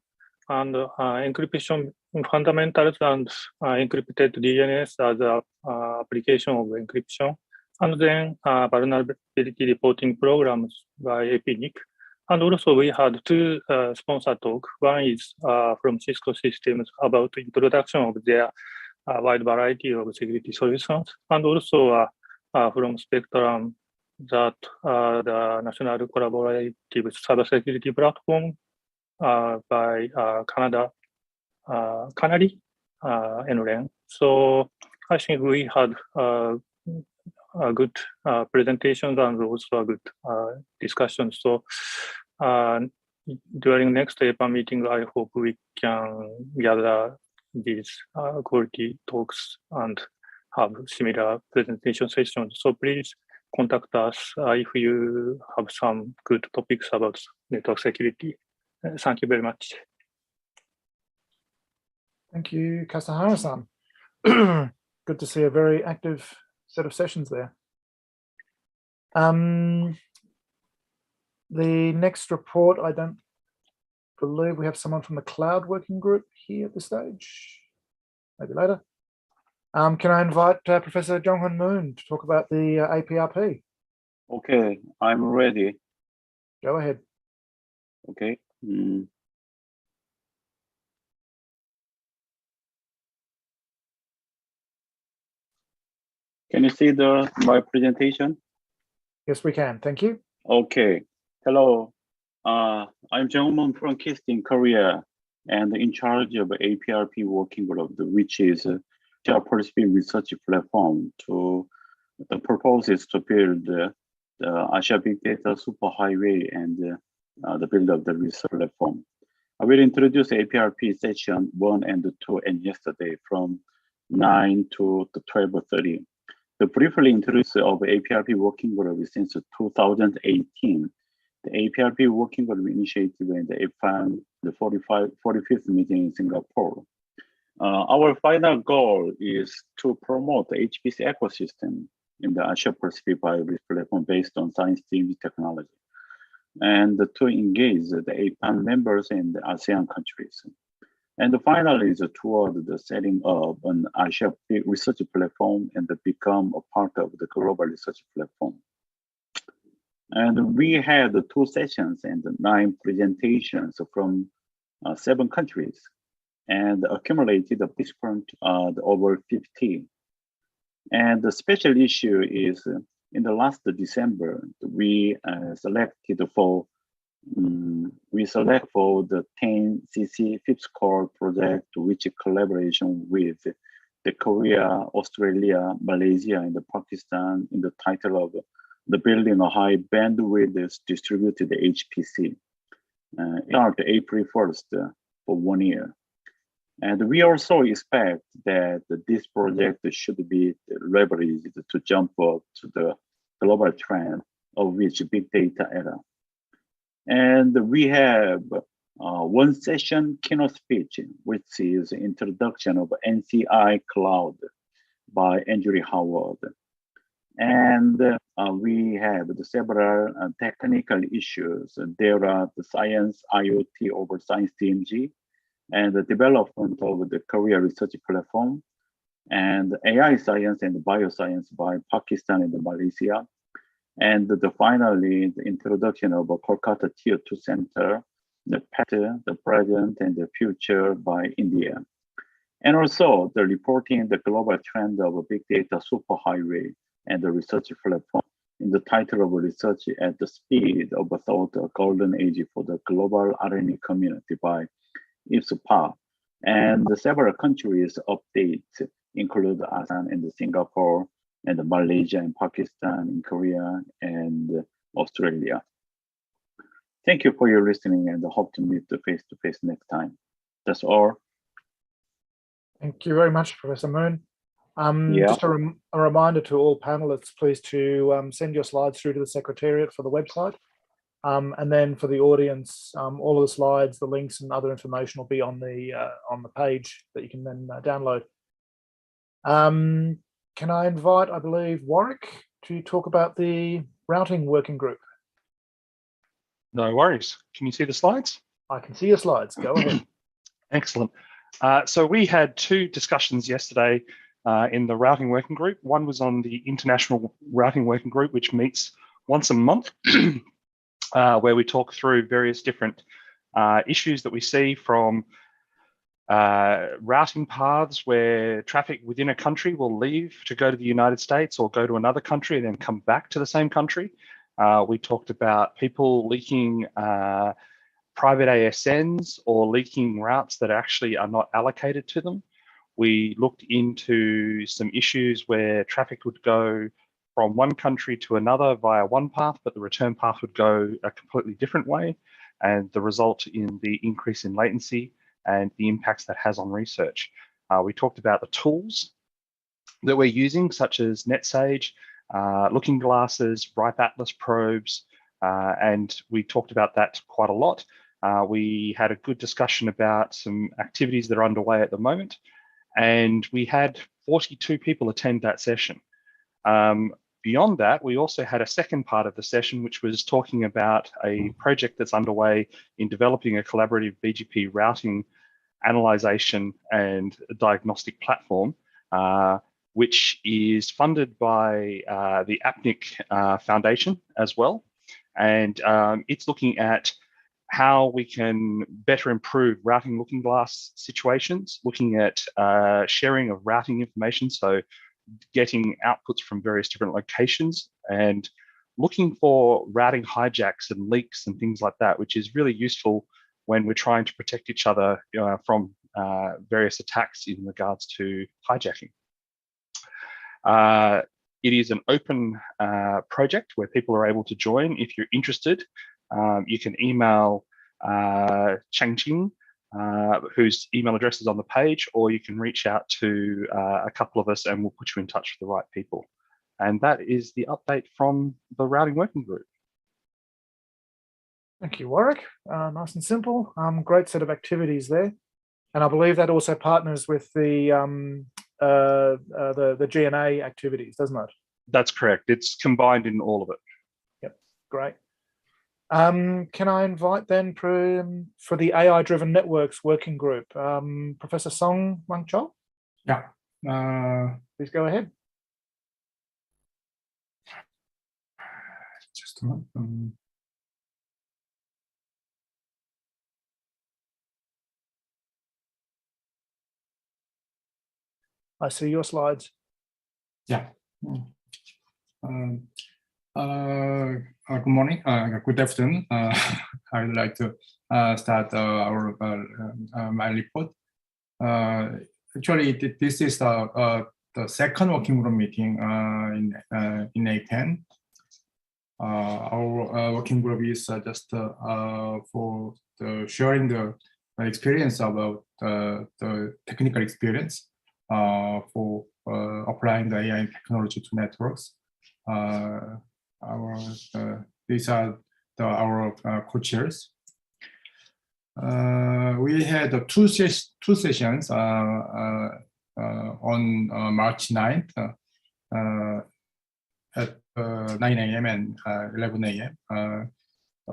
and encryption fundamentals and encrypted DNS as a application of encryption, and then vulnerability reporting programs by APNIC. And also we had two sponsor talks. One is from Cisco Systems about introduction of their wide variety of security solutions, and also from Spectrum that the National Collaborative Cybersecurity Platform by Canary NREN. So I think we had a good presentations and also a good discussion. So during next APAN meeting, I hope we can gather these quality talks and have similar presentation sessions. So please contact us if you have some good topics about network security. Thank you very much. Thank you, Kasahara-san. Good to see a very active set of sessions there. The next report, I don't believe we have someone from the cloud working group here at this stage. Maybe later. Can I invite Professor Jong-Hun Moon to talk about the APRP? Okay, I'm ready. Go ahead. Okay. Can you see my presentation? Yes, we can. Thank you. Okay. Hello. I'm Jong-Moon from KIST in Korea and in charge of APRP working group, which is a policy research platform. The purpose is to build the Asia Big Data Superhighway and the build of the research platform. I will introduce APRP session 1 and 2 and yesterday from 9 to 12:30. To briefly introduce of APRP working group since 2018. The APRP working group initiated in the APAN, the 45th meeting in Singapore. Our final goal is to promote the HPC ecosystem in the Asia Pacific Bio-based platform based on science team technology, and to engage the APAN members in the ASEAN countries. And finally, is toward the setting up an Asia research platform and to become a part of the global research platform. And we had 2 sessions and 9 presentations from 7 countries and accumulated a participant over 50. And the special issue is in the last December, we selected for the 10cc fifth core project, which is collaboration with the Korea, Australia, Malaysia, and Pakistan in the title of the building a high bandwidth distributed HPC. Start April 1st for 1 year. And we also expect that this project should be leveraged to jump up to the global trend of which big data era. And we have 1 session keynote speech, which is introduction of NCI Cloud by Andrew Howard. And we have several technical issues. There are the science IoT over science DMG, and the development of the Korea research platform, and AI science and bioscience by Pakistan and Malaysia. And finally, the introduction of a Kolkata Tier 2 Center, the past, the present, and the future by India. And also the reporting the global trend of a big data superhighway and the research platform in the title of research at the speed of thought, a golden age for the global RNA community by IPSPA. And the several countries updates include ASEAN and Singapore and Malaysia and Pakistan and Korea and Australia. Thank you for your listening and hope to meet face-to-face next time. That's all. Thank you very much, Professor Moon. Yeah. Just a reminder to all panelists, please to send your slides through to the Secretariat for the website. And then for the audience, all of the slides, the links and other information will be on the page that you can then download. Can I invite, I believe, Warwick to talk about the routing working group? No worries. Can you see the slides? I can see your slides. Go ahead. Excellent. So we had two discussions yesterday in the routing working group. One was on the international routing working group, which meets once a month, where we talk through various different issues that we see from routing paths where traffic within a country will leave to go to the United States or go to another country and then come back to the same country. We talked about people leaking private ASNs or leaking routes that actually are not allocated to them. We looked into some issues where traffic would go from one country to another via one path, but the return path would go a completely different way, and the result in the increase in latency and the impacts that has on research. We talked about the tools that we're using, such as NetSage, looking glasses, ripe atlas probes, and we talked about that quite a lot. We had a good discussion about some activities that are underway at the moment, and we had 42 people attend that session. Beyond that, we also had a second part of the session, which was talking about a project that's underway in developing a collaborative BGP routing, analyzation, and diagnostic platform, which is funded by the APNIC Foundation as well. And it's looking at how we can better improve routing looking glass situations, looking at sharing of routing information, so getting outputs from various different locations and looking for routing hijacks and leaks and things like that, which is really useful when we're trying to protect each other from various attacks in regards to hijacking. It is an open project where people are able to join. If you're interested, you can email Changqing, whose email address is on the page, or you can reach out to a couple of us and we'll put you in touch with the right people. And that is the update from the routing working group. Thank you, Warwick. Nice and simple. Great set of activities there. And I believe that also partners with the GNA activities, doesn't it? That's correct. It's combined in all of it. Yep, great. Can I invite then for the AI-driven networks working group, Professor Song Wang-Chol? Yeah. Please go ahead. Just a moment. I see your slides. Yeah. Good morning, good afternoon. I would like to start my report. Actually, this is the second working group meeting in APAN. Our working group is just for sharing the experience about the technical experience for applying the AI technology to networks. These are our co-chairs. We had two sessions on March 9th at 9 a.m. and 11 a.m.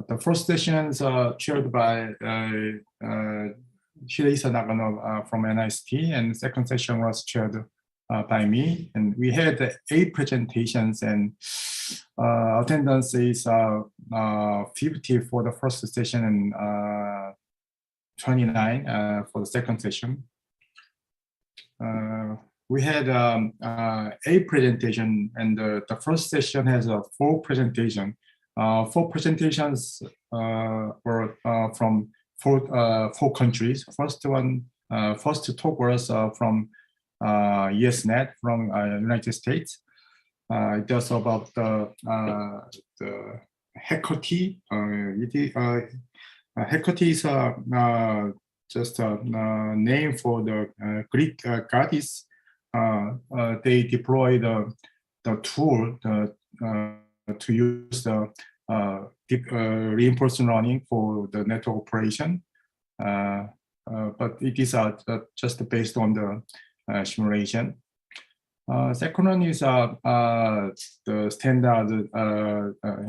The first sessions chaired by Shirisa Nagano from NIST, and the second session was chaired by me, and we had 8 presentations, and attendance is 50 for the first session and 29 for the second session. We had 8 presentations, and the first session has 4 presentations. 4 presentations were from 4 countries. First talk was from USNet from United States. It was about the Hecate. Hecate is just a name for the Greek goddess. They deploy the tool to use the deep reinforcement learning for the network operation, but it is just based on the simulation. Second one is the standard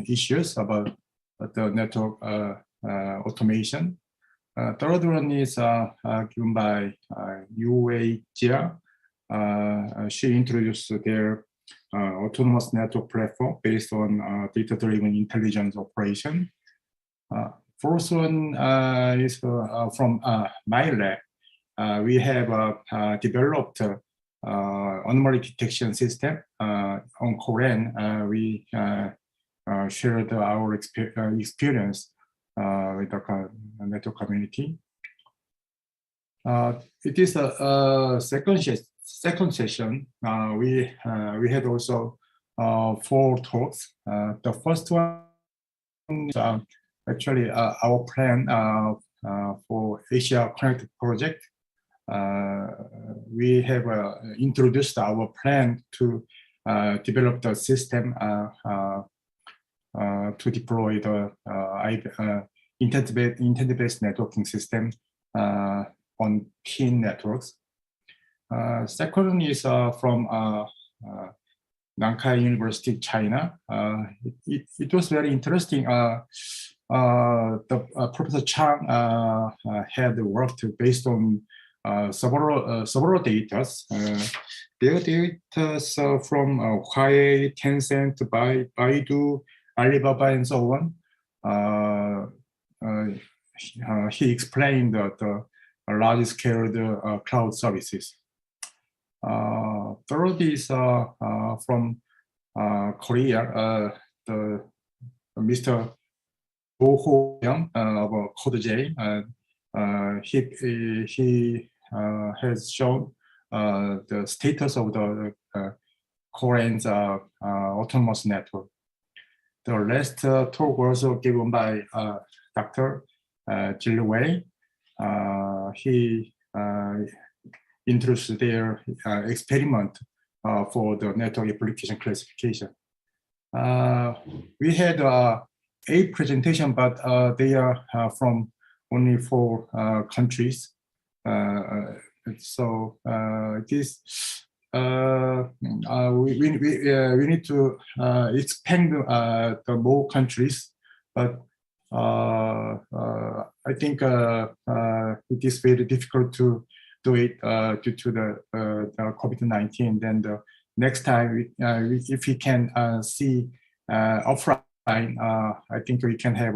issues about the network automation. third one is given by Yue Jia. She introduced their autonomous network platform based on data-driven intelligence operation. Fourth one is from my lab. We have developed anomaly detection system on Korean. We shared our experience with the network community. It is a second session. We had also 4 talks. The first one is actually our plan for Asia Connect project. We have introduced our plan to develop the system to deploy the intent-based networking system on PIN networks. Second is from Nankai University, China. It was very interesting. Professor Chang had worked based on several data. Their data from Huawei, Tencent, Baidu, Alibaba, and so on. He explained the large-scale cloud services. Third is from Korea, the Mr. Go Ho Young of CodeJ. He has shown the status of the Korean's autonomous network. The last talk was given by Dr. Jill Wei. He introduced their experiment for the network application classification. We had 8 presentations, but they are from only 4 countries. So this we need to expand the more countries, but I think it is very difficult to do it due to the COVID-19. Then the next time, if we can see offline, I think we can have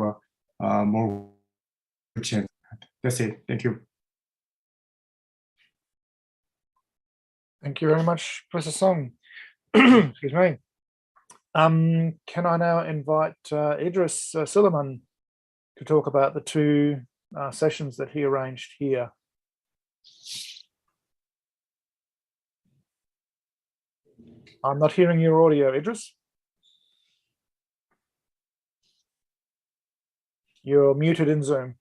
a more chance. That's it. Thank you. Thank you very much, Professor Song. Excuse me. Can I now invite Idris Suleiman to talk about the 2 sessions that he arranged here? I'm not hearing your audio, Idris. You're muted in Zoom.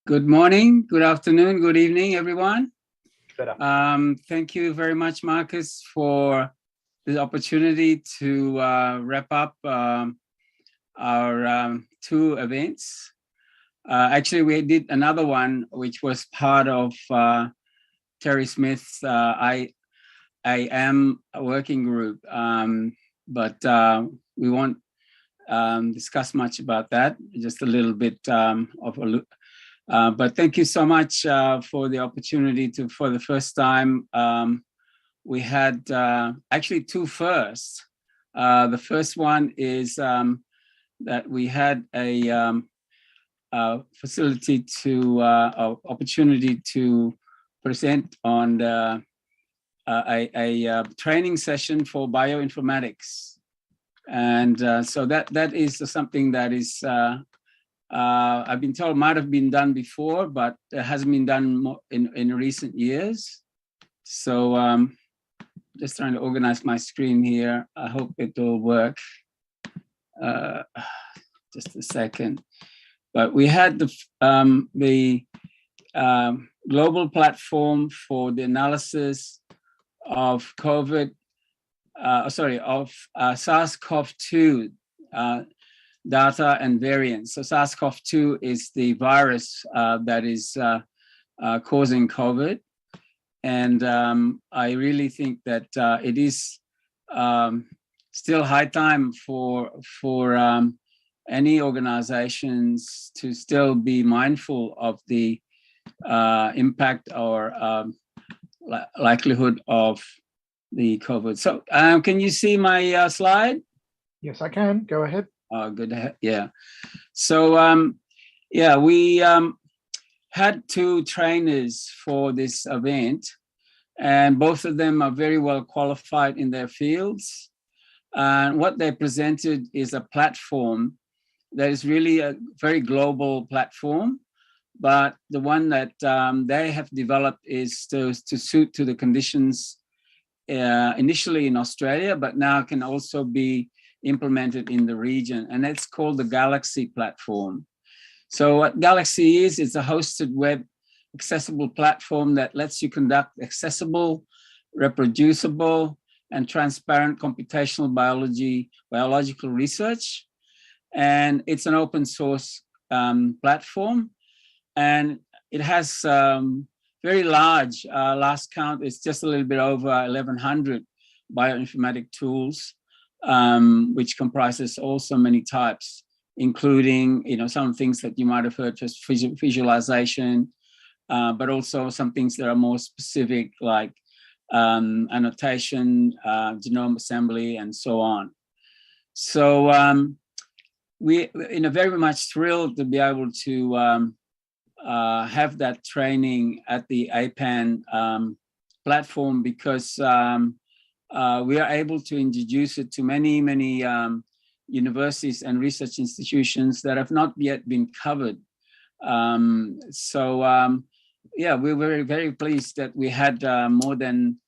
Good morning, good afternoon, good evening, everyone. Better. Thank you very much, Marcus, for the opportunity to wrap up our 2 events. Actually, we did another one, which was part of Terry Smith's I Am working group, but we won't discuss much about that, just a little bit of a look. But thank you so much for the opportunity to, for the first time, we had actually 2 firsts. The first one is that we had a facility to, opportunity to present on the, a training session for bioinformatics. And so that is something that is, I've been told might have been done before, but it hasn't been done more in recent years. So just trying to organize my screen here. I hope it will work. Just a second. But we had the global platform for the analysis of COVID, SARS-CoV-2 data and variants. So SARS-CoV-2 is the virus that is causing COVID. And I really think that it is still high time for any organizations to still be mindful of the impact or likelihood of the COVID. So can you see my slide? Yes, I can. Go ahead. Oh, good. Yeah. So yeah, we had 2 trainers for this event, and both of them are very well qualified in their fields. And what they presented is a platform that is really a very global platform, but the one that they have developed is to suit to the conditions initially in Australia, but now can also be implemented in the region, and it's called the Galaxy platform. So what Galaxy is, it's a hosted web accessible platform that lets you conduct accessible, reproducible, and transparent computational biological research. And it's an open source platform, and it has very large, last count is just a little bit over 1,100 bioinformatic tools, which comprises also many types, including some things that you might have heard, just visualization, but also some things that are more specific, like annotation, genome assembly, and so on. So we are very much thrilled to be able to have that training at the APAN platform, because we are able to introduce it to many universities and research institutions that have not yet been covered. Yeah, we're very pleased that we had more than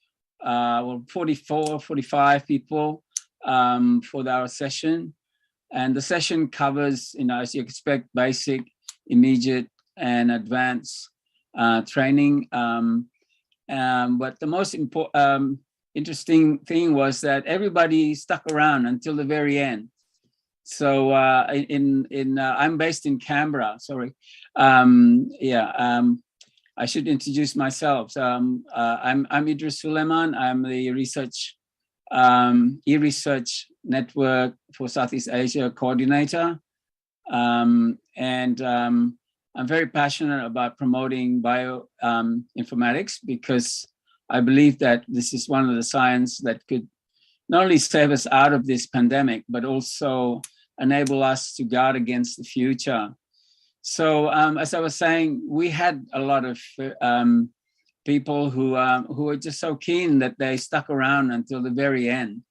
45 people for our session. And the session covers, as you expect, basic, immediate, and advanced training. But the most interesting thing was that everybody stuck around until the very end. So I'm based in Canberra. Sorry, I should introduce myself. I'm Idris Suleiman. I'm the e-research network for Southeast Asia coordinator, and I'm very passionate about promoting bioinformatics, because I believe that this is one of the science that could not only save us out of this pandemic, but also enable us to guard against the future. So as I was saying, we had a lot of people who were just so keen that they stuck around until the very end,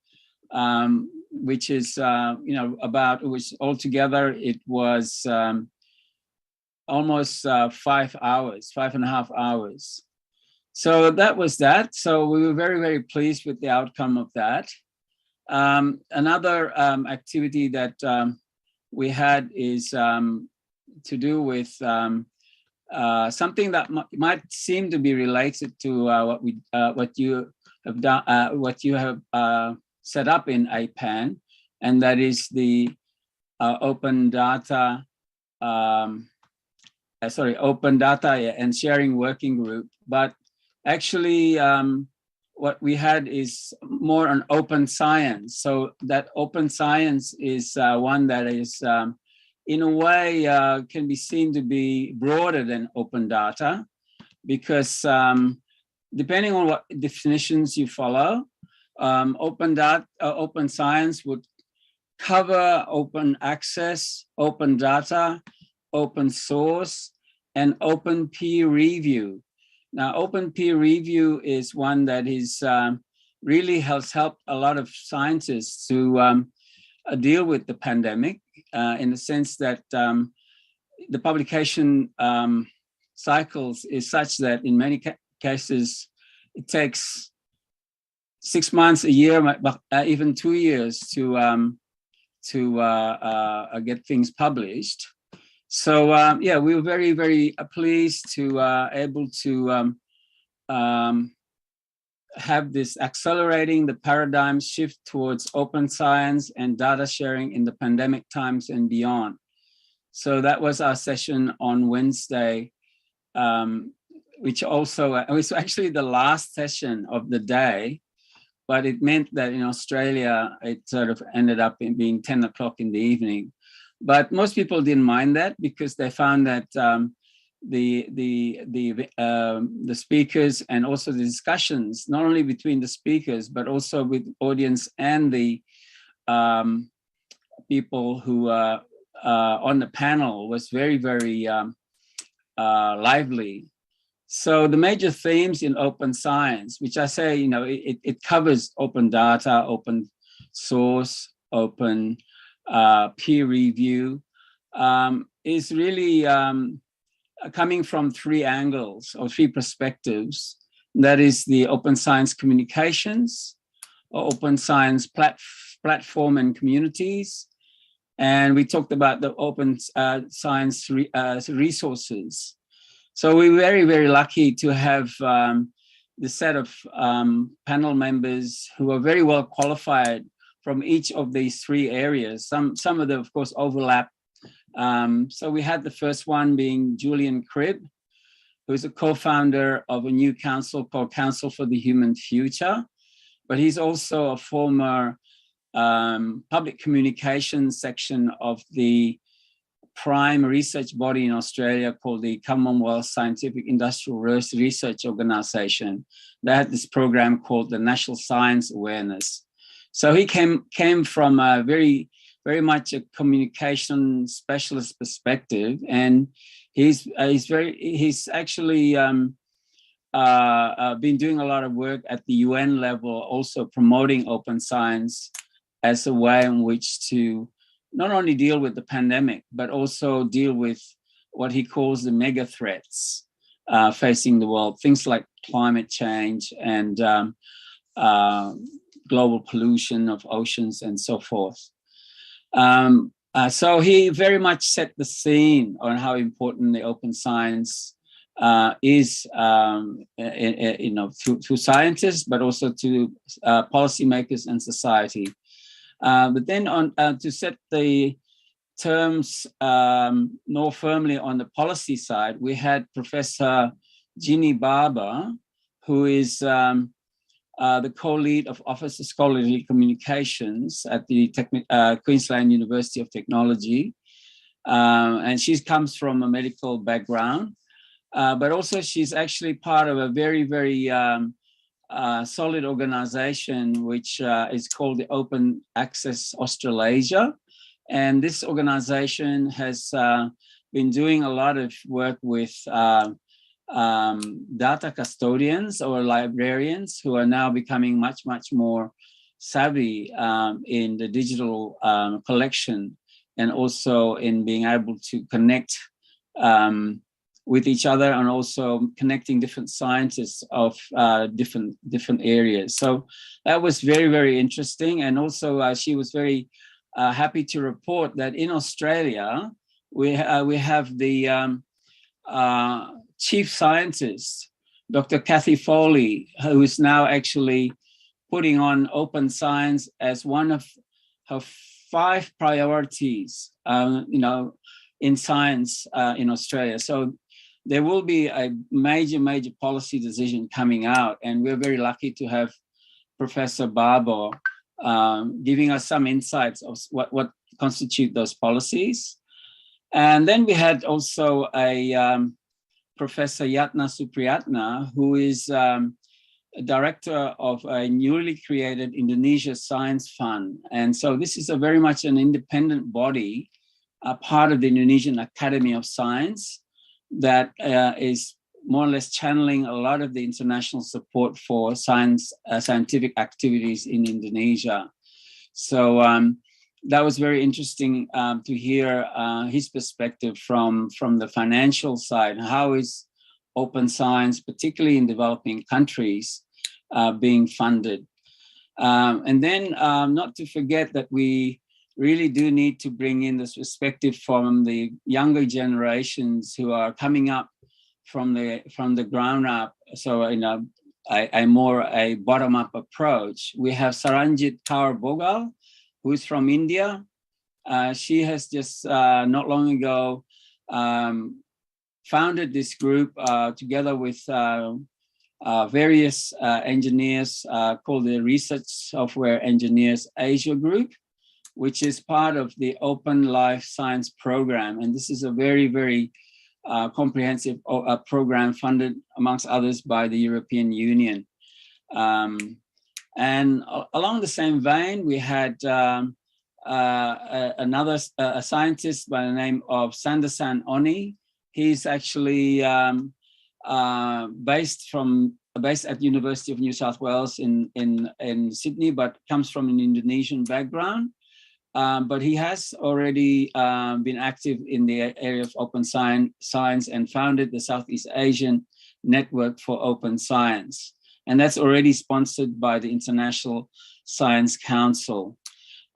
which is, which altogether it was almost 5 hours, 5.5 hours. So that was that. So we were very pleased with the outcome of that. Another activity that we had is to do with something that might seem to be related to what you have done, what you have set up in APAN, and that is the open data and sharing working group. But actually, what we had is more on open science. So that open science is one that is, in a way, can be seen to be broader than open data, because depending on what definitions you follow, open science would cover open access, open data, open source, and open peer review. Now, open peer review is one that is really has helped a lot of scientists to deal with the pandemic, in the sense that the publication cycles is such that in many cases it takes 6 months, a year, even 2 years to get things published. So yeah, we were very pleased to able to have this accelerating the paradigm shift towards open science and data sharing in the pandemic times and beyond. So that was our session on Wednesday, which also it was actually the last session of the day, but it meant that in Australia it sort of ended up in being 10 o'clock in the evening. But most people didn't mind that because they found that the speakers and also the discussions, not only between the speakers, but also with audience and the people who are on the panel was very, very lively. So the major themes in open science, which I say, you know, it covers open data, open source, open peer review, is really coming from three angles or three perspectives. That is the open science communications, or open science platform and communities. And we talked about the open science resources. So we're very, very lucky to have the set of panel members who are very well qualified from each of these three areas. Some of them, of course, overlap. So we had the first one being Julian Cribb, who's a co-founder of a new council called Council for the Human Future, but he's also a former public communications section of the prime research body in Australia called the Commonwealth Scientific Industrial Research Organisation. They had this program called the National Science Awareness. So he came from a very much a communication specialist perspective, and he's actually been doing a lot of work at the UN level, also promoting open science as a way in which to not only deal with the pandemic, but also deal with what he calls the mega threats facing the world, things like climate change and global pollution of oceans and so forth. So he very much set the scene on how important the open science is, you know, to scientists, but also to policymakers and society. But then to set the terms more firmly on the policy side, we had Professor Ginny Barber, who is the co-lead of Office of Scholarly Communications at the Queensland University of Technology. And she comes from a medical background, but also she's actually part of a very, very solid organization, which is called the Open Access Australasia. And this organization has been doing a lot of work with data custodians or librarians who are now becoming much, much more savvy in the digital collection, and also in being able to connect with each other, and also connecting different scientists of different areas. So that was very, very interesting. And also she was very happy to report that in Australia, we have the chief scientist, Dr. Kathy Foley, who is now actually putting on open science as one of her 5 priorities, you know, in science in Australia. So there will be a major, major policy decision coming out, and we're very lucky to have Professor Barber giving us some insights of what constitute those policies. And then we had also a Professor Yatna Supriyatna, who is director of a newly created Indonesia Science Fund. And so this is a very much an independent body, a part of the Indonesian Academy of Science, that is more or less channeling a lot of the international support for scientific activities in Indonesia. So that was very interesting to hear his perspective from the financial side. How is open science, particularly in developing countries, being funded? And then not to forget that we really do need to bring in this perspective from the younger generations who are coming up from the ground up. So in a more bottom-up approach. We have Saranjit Kaur Bogal, who is from India. She has just not long ago founded this group together with various engineers called the Research Software Engineers Asia Group. which is part of the Open Life Science program. And this is a very, very comprehensive program funded, amongst others, by the European Union. And along the same vein, we had another scientist by the name of Sandersan Oni. He's actually based at University of New South Wales in Sydney, but comes from an Indonesian background. But he has already been active in the area of open science and founded the Southeast Asian Network for Open Science. And that's already sponsored by the International Science Council.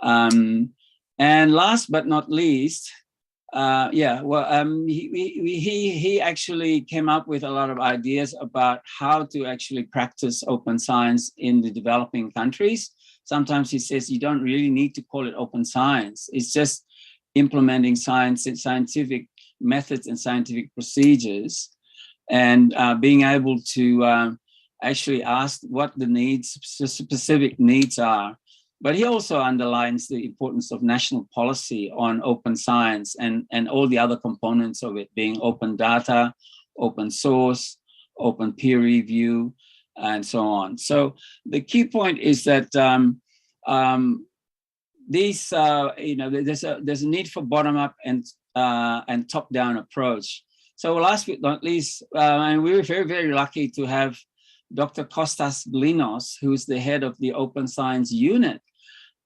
And last but not least, he actually came up with a lot of ideas about how to actually practice open science in the developing countries. Sometimes he says you don't really need to call it open science. It's just implementing science and scientific methods and scientific procedures, and being able to actually ask what the specific needs are. But he also underlines the importance of national policy on open science and all the other components of it, being open data, open source, open peer review, and so on. So the key point is that there's a need for bottom-up and top-down approach. So last but not least, and we were very, very lucky to have Dr. Kostas Glinos, who's the head of the Open Science Unit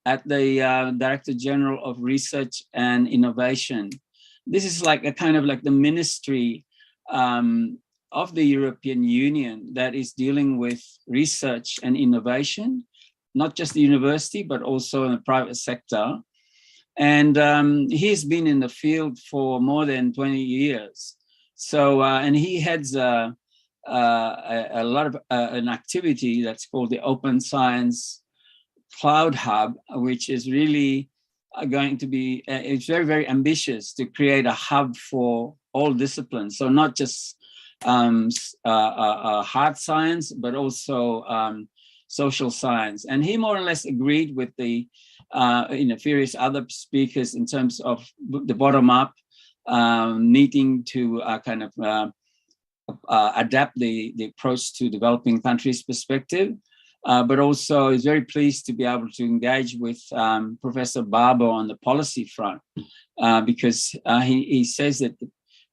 at the Director General of Research and Innovation. This is like a kind of like the ministry of the European Union that is dealing with research and innovation, not just the university, but also in the private sector. And he's been in the field for more than 20 years. So, and he heads a lot of an activity that's called the Open Science Cloud Hub, which is really going to be, it's very, very ambitious to create a hub for all disciplines. So not just hard science, but also social science. And he more or less agreed with the various other speakers in terms of the bottom up, needing to adapt the approach to developing countries' perspective, but also is very pleased to be able to engage with Professor Barber on the policy front, because he says that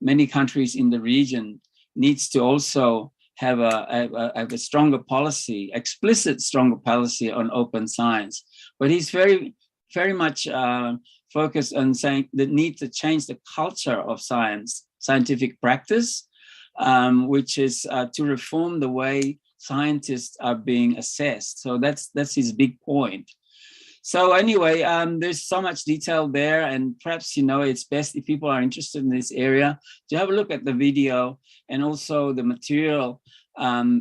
many countries in the region needs to also have a stronger policy, explicit stronger policy on open science. But he's very, very much focused on saying the need to change the culture of science, scientific practice, which is to reform the way scientists are being assessed. So that's his big point. So anyway, there's so much detail there, and perhaps, it's best if people are interested in this area to have a look at the video and also the material.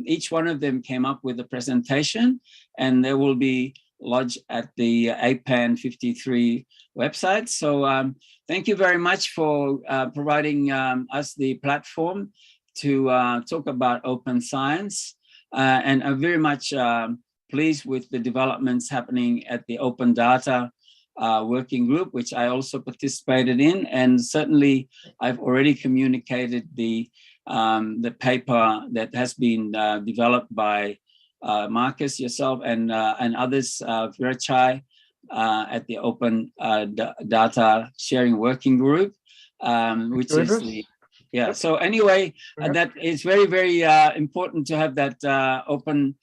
Each one of them came up with a presentation, and they will be lodged at the APAN53 website. So thank you very much for providing us the platform to talk about open science. And I'm very much pleased with the developments happening at the Open Data Working Group, which I also participated in. And certainly I've already communicated the paper that has been developed by Marcus, yourself, and others, Virachai, at the Open Data Sharing Working Group, which is the So anyway, that is very, very important to have that open,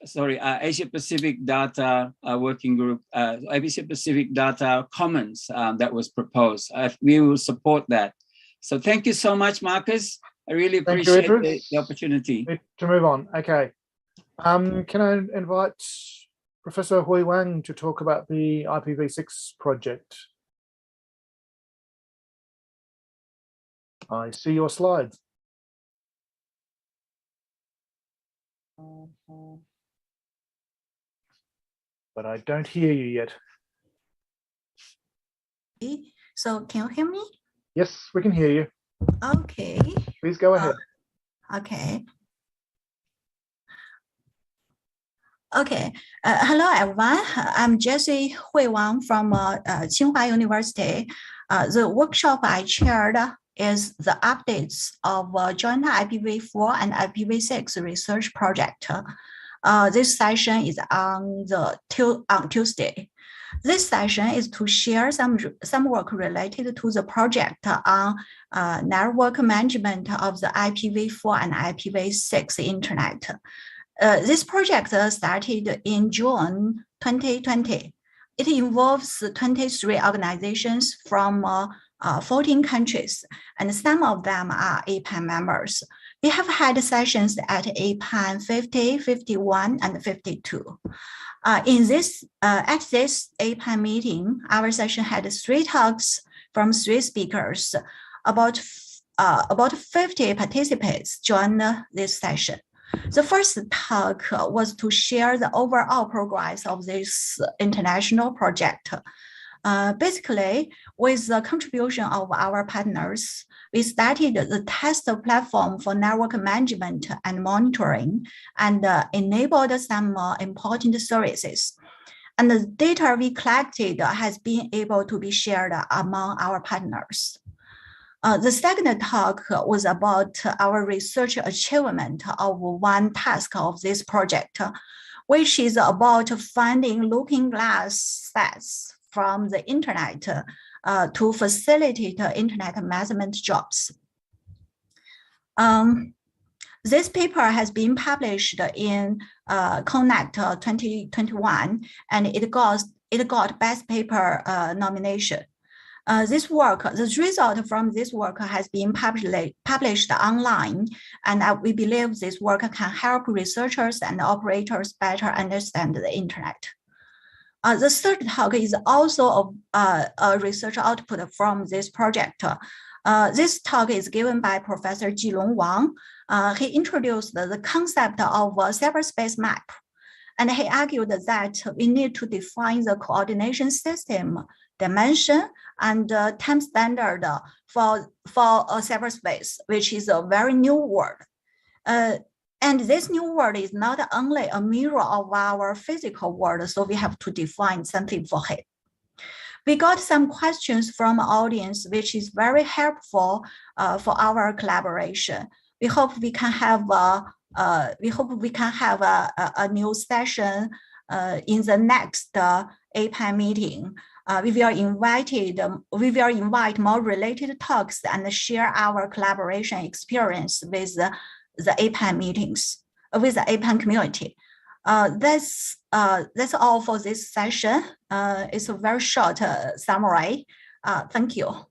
Asia Pacific Data Working Group, Asia Pacific Data Commons that was proposed. We will support that. So thank you so much, Marcus. I really appreciate the opportunity. To move on, okay. Can I invite Professor Hui Wang to talk about the IPv6 project? I see your slides. But I don't hear you yet. So can you hear me? Yes, we can hear you. Okay. Please go ahead. Okay. Okay. Hello, everyone. I'm Jessie Hui Wang from Tsinghua University. The workshop I chaired is the updates of joint IPv4 and IPv6 research project. This session is on Tuesday. This session is to share some work related to the project on network management of the IPv4 and IPv6 internet. This project started in June 2020. It involves 23 organizations from 14 countries, and some of them are APAN members. We have had sessions at APAN 50, 51, and 52. At this APAN meeting, our session had 3 talks from 3 speakers. About 50 participants joined this session. The first talk was to share the overall progress of this international project. Basically, with the contribution of our partners, we started the test platform for network management and monitoring and enabled some important services. And the data we collected has been able to be shared among our partners. The second talk was about our research achievement of one task of this project, which is about finding looking glass sets from the internet to facilitate internet measurement jobs. This paper has been published in Connect 2021, and it got Best Paper nomination. The result from this work has been published online, and we believe this work can help researchers and operators better understand the internet. The third talk is also a research output from this project. This talk is given by Professor Jilong Wang. He introduced the concept of a cyberspace map, and he argued that we need to define the coordination system, dimension, and time standard for a cyberspace, which is a very new word. And this new world is not only a mirror of our physical world, so we have to define something for it. We got some questions from the audience, which is very helpful for our collaboration. We hope we can have a new session in the next APAN meeting. We will invite more related talks and share our collaboration experience with the APAN meetings, with the APAN community. That's all for this session. It's a very short summary. Thank you.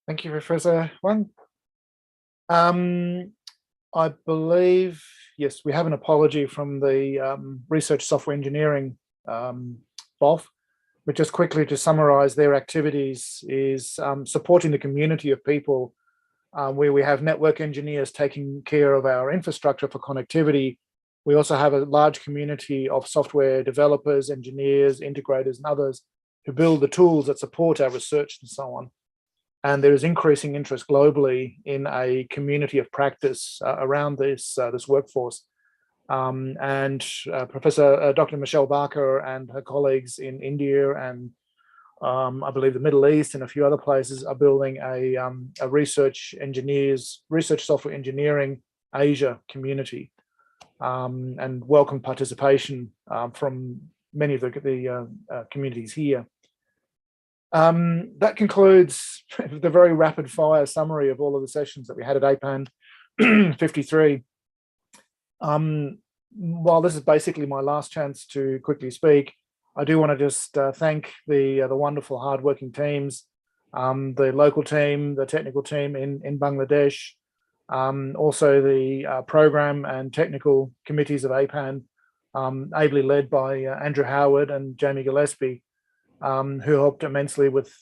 Thank you, Professor Wang. I believe, yes, we have an apology from the research software engineering BOF, but just quickly to summarize their activities is supporting the community of people where we have network engineers taking care of our infrastructure for connectivity. We also have a large community of software developers, engineers, integrators, and others who build the tools that support our research and so on. And there is increasing interest globally in a community of practice around this workforce. Professor Dr. Michelle Barker and her colleagues in India and I believe the Middle East and a few other places are building a research software engineering Asia community, and welcome participation from many of the communities here. That concludes the very rapid fire summary of all of the sessions that we had at APAN 53. While this is basically my last chance to quickly speak, I do want to just thank the wonderful hardworking teams, the local team, the technical team in Bangladesh, also the program and technical committees of APAN, ably led by Andrew Howard and Jamie Gillespie, who helped immensely with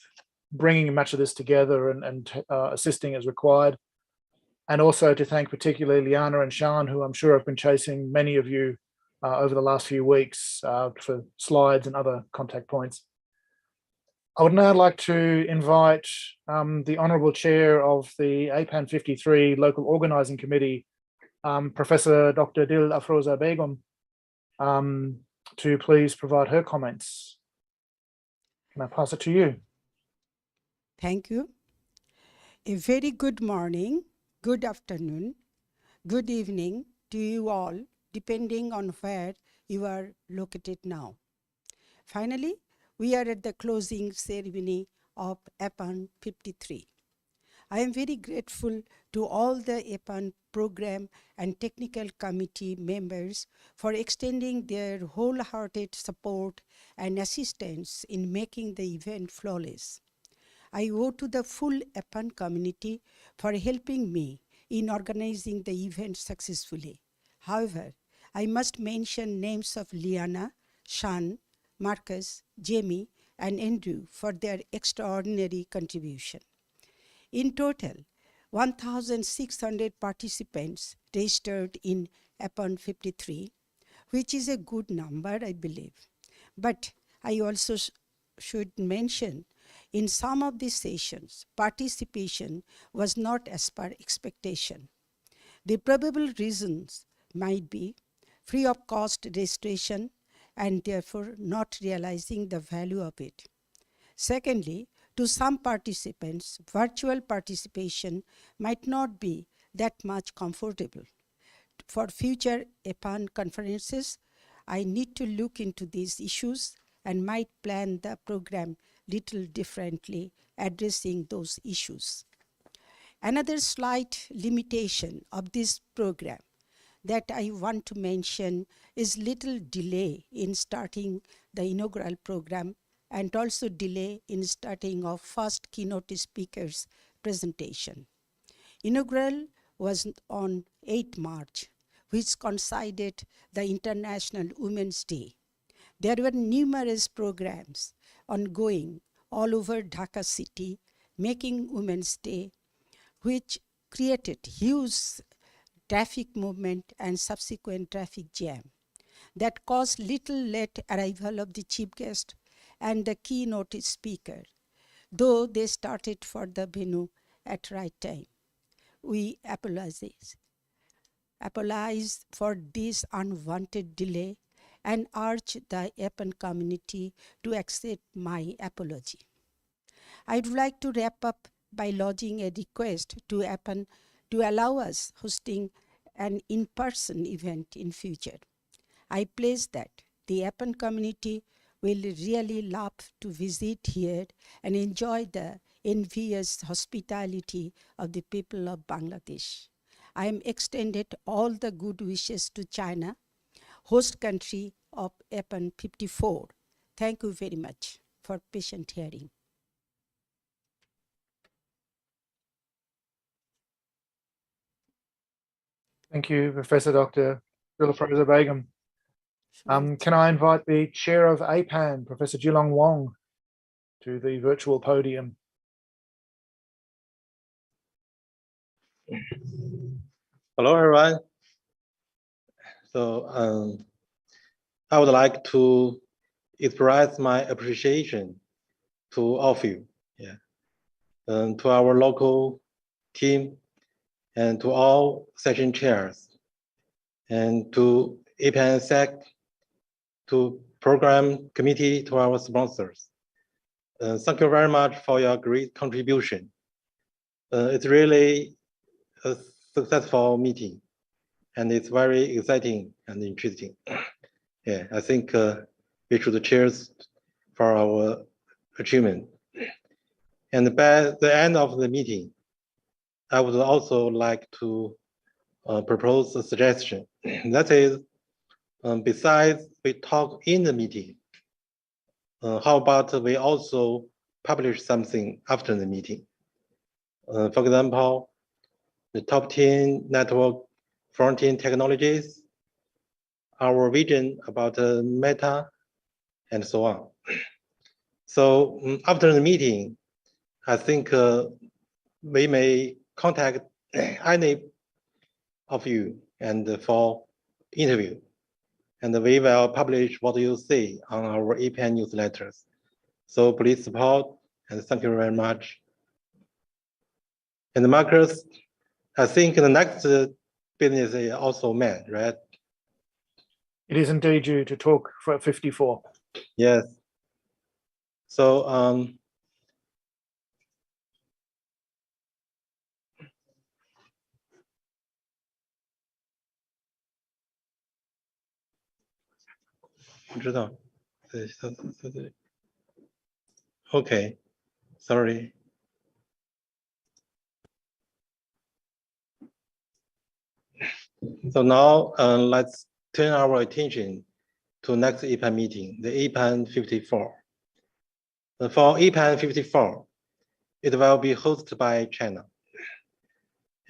bringing much of this together and assisting as required. And also to thank particularly Liana and Sean, who I'm sure have been chasing many of you over the last few weeks for slides and other contact points. I would now like to invite the Honourable Chair of the APAN 53 Local Organising Committee, Professor Dr. Dil Afroza Begum, to please provide her comments. Can I pass it to you? Thank you. A very good morning, good afternoon, good evening to you all, depending on where you are located now. Finally, we are at the closing ceremony of APAN53. I am very grateful to all the APAN program and technical committee members for extending their wholehearted support and assistance in making the event flawless. I owe to the full APAN community for helping me in organizing the event successfully. However, I must mention names of Liana, Sean, Marcus, Jamie, and Andrew for their extraordinary contribution. In total, 1,600 participants registered in APAN53, which is a good number, I believe. But I also should mention, in some of these sessions, participation was not as per expectation. The probable reasons might be free of cost registration and therefore not realizing the value of it. Secondly, to some participants, virtual participation might not be that much comfortable. For future APAN conferences, I need to look into these issues and might plan the program little differently, addressing those issues. Another slight limitation of this program that I want to mention is little delay in starting the inaugural program and also delay in starting of first keynote speaker's presentation. Inaugural was on 8 March, which coincided the International Women's Day. There were numerous programs ongoing all over Dhaka city, making Women's Day, which created huge traffic movement and subsequent traffic jam that caused little late arrival of the chief guest and the keynote speaker, though they started for the venue at right time. We apologize for this unwanted delay and urge the APAN community to accept my apology. I'd like to wrap up by lodging a request to APAN to allow us hosting an in-person event in future. I pledge that the APAN community will really love to visit here and enjoy the envious hospitality of the people of Bangladesh. I am extended all the good wishes to China, host country of APAN54. Thank you very much for patient hearing. Thank you, Professor Dr. Gulafroza Begum. Can I invite the chair of APAN, Professor Jilong Wong, to the virtual podium? Hello, everyone. So I would like to express my appreciation to all of you, to our local team, and to all session chairs, and to APAN-SEC, to program committee, to our sponsors. Thank you very much for your great contribution. It's really a successful meeting, and it's very exciting and interesting. Yeah, I think we should cheers for our achievement. And by the end of the meeting, I would also like to propose a suggestion. That is, besides we talk in the meeting, how about we also publish something after the meeting? For example, the top 10 network front-end technologies, our vision about Meta, and so on. So after the meeting, I think we may contact any of you and for interview, and we will publish what you say on our APAN newsletters. So please support, and thank you very much. And Marcus, I think the next business is also met, right? It is indeed you to talk for 54. Yes. So Okay, sorry. So now let's turn our attention to next APAN meeting, the APAN54. For APAN54, it will be hosted by China.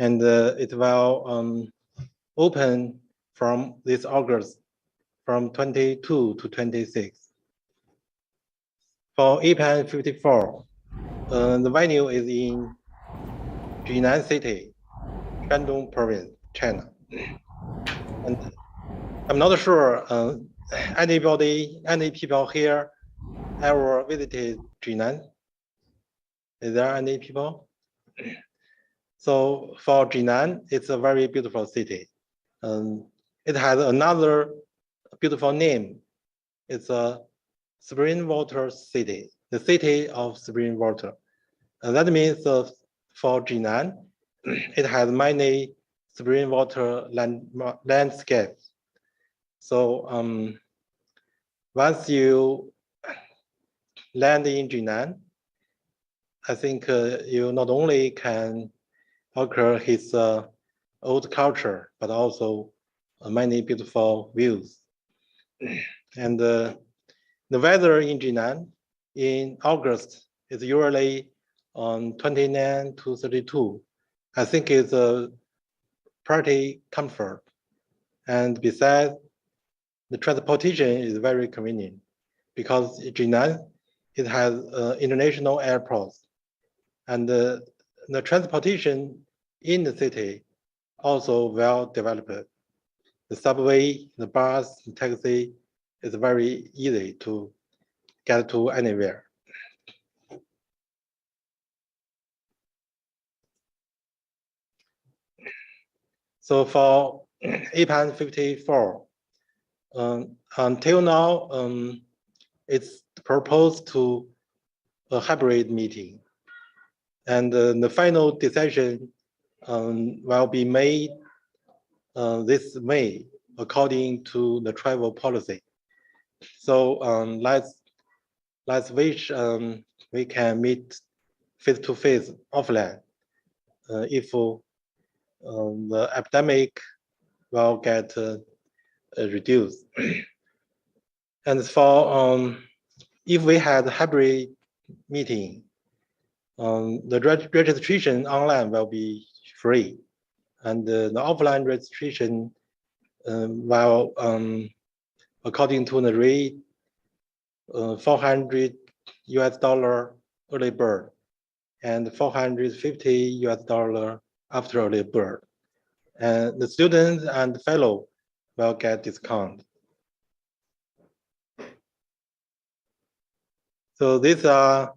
And it will open from this August from 22 to 26. For APAN54, the venue is in Jinan City, Shandong Province, China. And I'm not sure any people here ever visited Jinan? Is there any people? So for Jinan, it's a very beautiful city. It has another beautiful name. It's a spring water city, the city of spring water. And that means for Jinan, it has many spring water landscapes. So once you land in Jinan, I think you not only can occur his old culture, but also many beautiful views. And the weather in Jinan in August is usually on 29 to 32. I think it's a pretty comfort. And besides, the transportation is very convenient because Jinan, it has international airports, and the transportation in the city also well developed. The subway, the bus, the taxi is very easy to get to anywhere. So for APAN54, until now, it's proposed to a hybrid meeting. And the final decision will be made this May according to the travel policy. So let's wish we can meet face-to-face offline if the epidemic will get reduced. And for if we had hybrid meeting, the registration online will be free, and the offline registration will, according to the rate, $400 early bird and $450 after early bird. And the students and fellow will get discount. So these are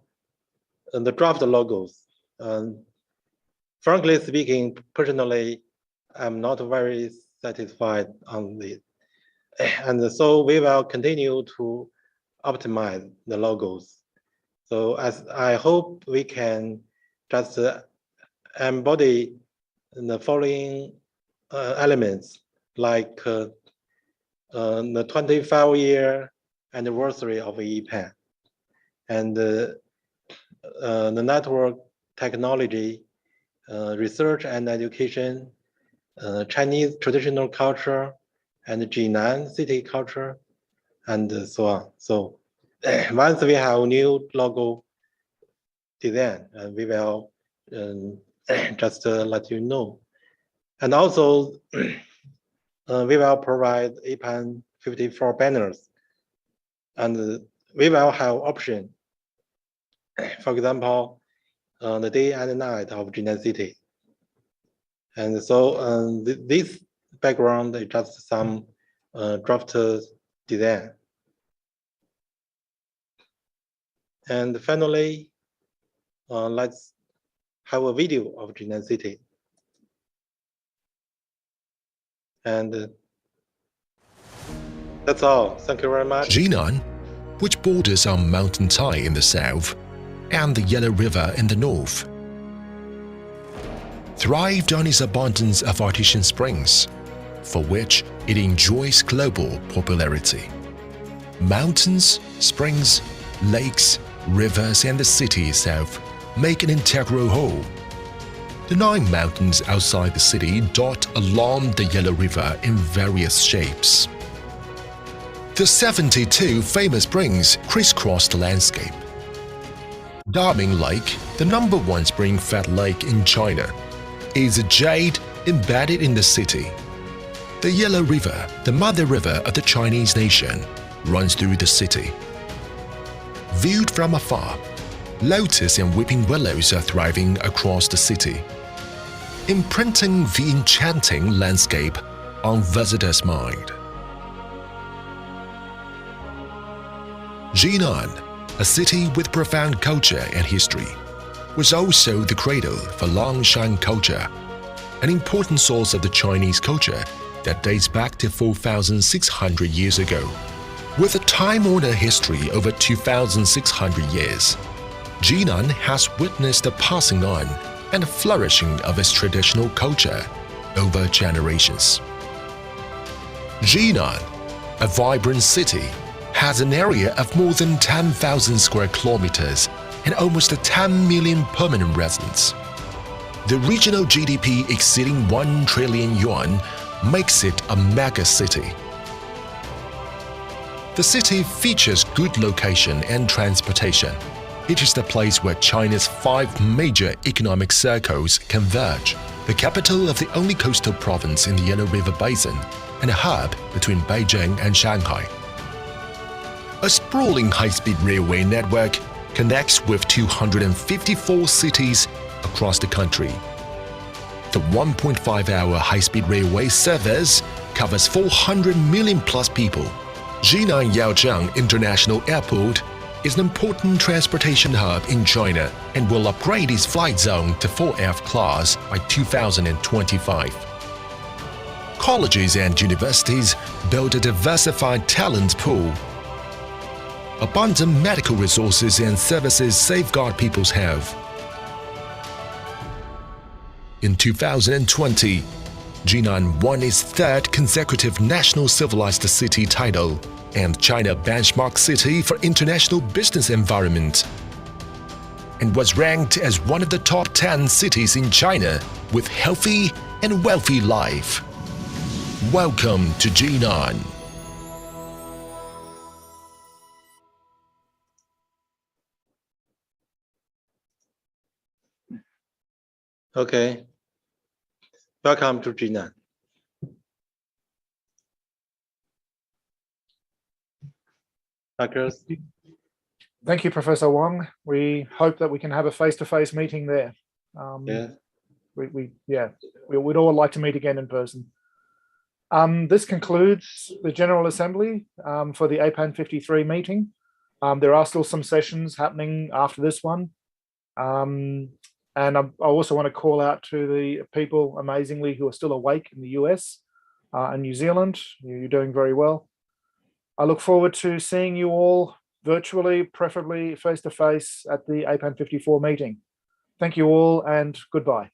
the draft logos. Frankly speaking, personally, I'm not very satisfied on this. And so we will continue to optimize the logos. So as I hope we can just embody the following elements, like the 25-year anniversary of EPAN, and the network technology, research and education, Chinese traditional culture, and Jinan city culture, and so on. So once we have new logo design, we will just let you know. And also, we will provide APAN54 banners, and we will have option. For example, the day and the night of Jinan City. And so this background is just some draft design. And finally, let's have a video of Jinan City. And That's all. Thank you very much. Jinan, which borders on Mount Tai in the south and the Yellow River in the north, thrived on its abundance of artesian springs, for which it enjoys global popularity. Mountains, springs, lakes, rivers, and the city itself make an integral whole. The 9 mountains outside the city dot along the Yellow River in various shapes. The 72 famous springs crisscross the landscape. Daming Lake, the #1 spring-fed lake in China, is a jade embedded in the city. The Yellow River, the mother river of the Chinese nation, runs through the city. Viewed from afar, lotus and weeping willows are thriving across the city, imprinting the enchanting landscape on visitors' mind. Jinan, a city with profound culture and history, was also the cradle for Longshan culture, an important source of the Chinese culture that dates back to 4,600 years ago. With a time-honored history over 2,600 years, Jinan has witnessed the passing on and flourishing of its traditional culture over generations. Jinan, a vibrant city, has an area of more than 10,000 square kilometers and almost 10 million permanent residents. The regional GDP exceeding 1 trillion yuan makes it a mega city. The city features good location and transportation. It is the place where China's 5 major economic circles converge, the capital of the only coastal province in the Yellow River Basin, and a hub between Beijing and Shanghai. A sprawling high-speed railway network connects with 254 cities across the country. The 1.5-hour high-speed railway service covers 400 million plus people. Jinan Yaojiang International Airport is an important transportation hub in China and will upgrade its flight zone to 4F class by 2025. Colleges and universities build a diversified talent pool. Abundant medical resources and services safeguard people's health. In 2020, Jinan won its 3rd consecutive National Civilized City title and China Benchmark City for International Business Environment, and was ranked as one of the top 10 cities in China with healthy and wealthy life. Welcome to Jinan. Okay. Welcome to Jinan. Marcus? Thank you, Professor Wang. We hope that we can have a face-to-face meeting there. Yeah. We'd all like to meet again in person. This concludes the General Assembly for the APAN53 meeting. There are still some sessions happening after this one. And I also want to call out to the people, amazingly, who are still awake in the US and New Zealand. You're doing very well. I look forward to seeing you all virtually, preferably face-to-face at the APAN54 meeting. Thank you all and goodbye.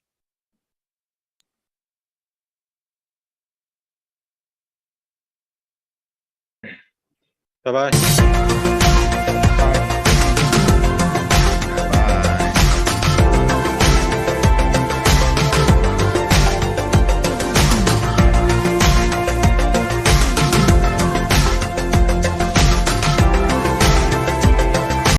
Bye-bye.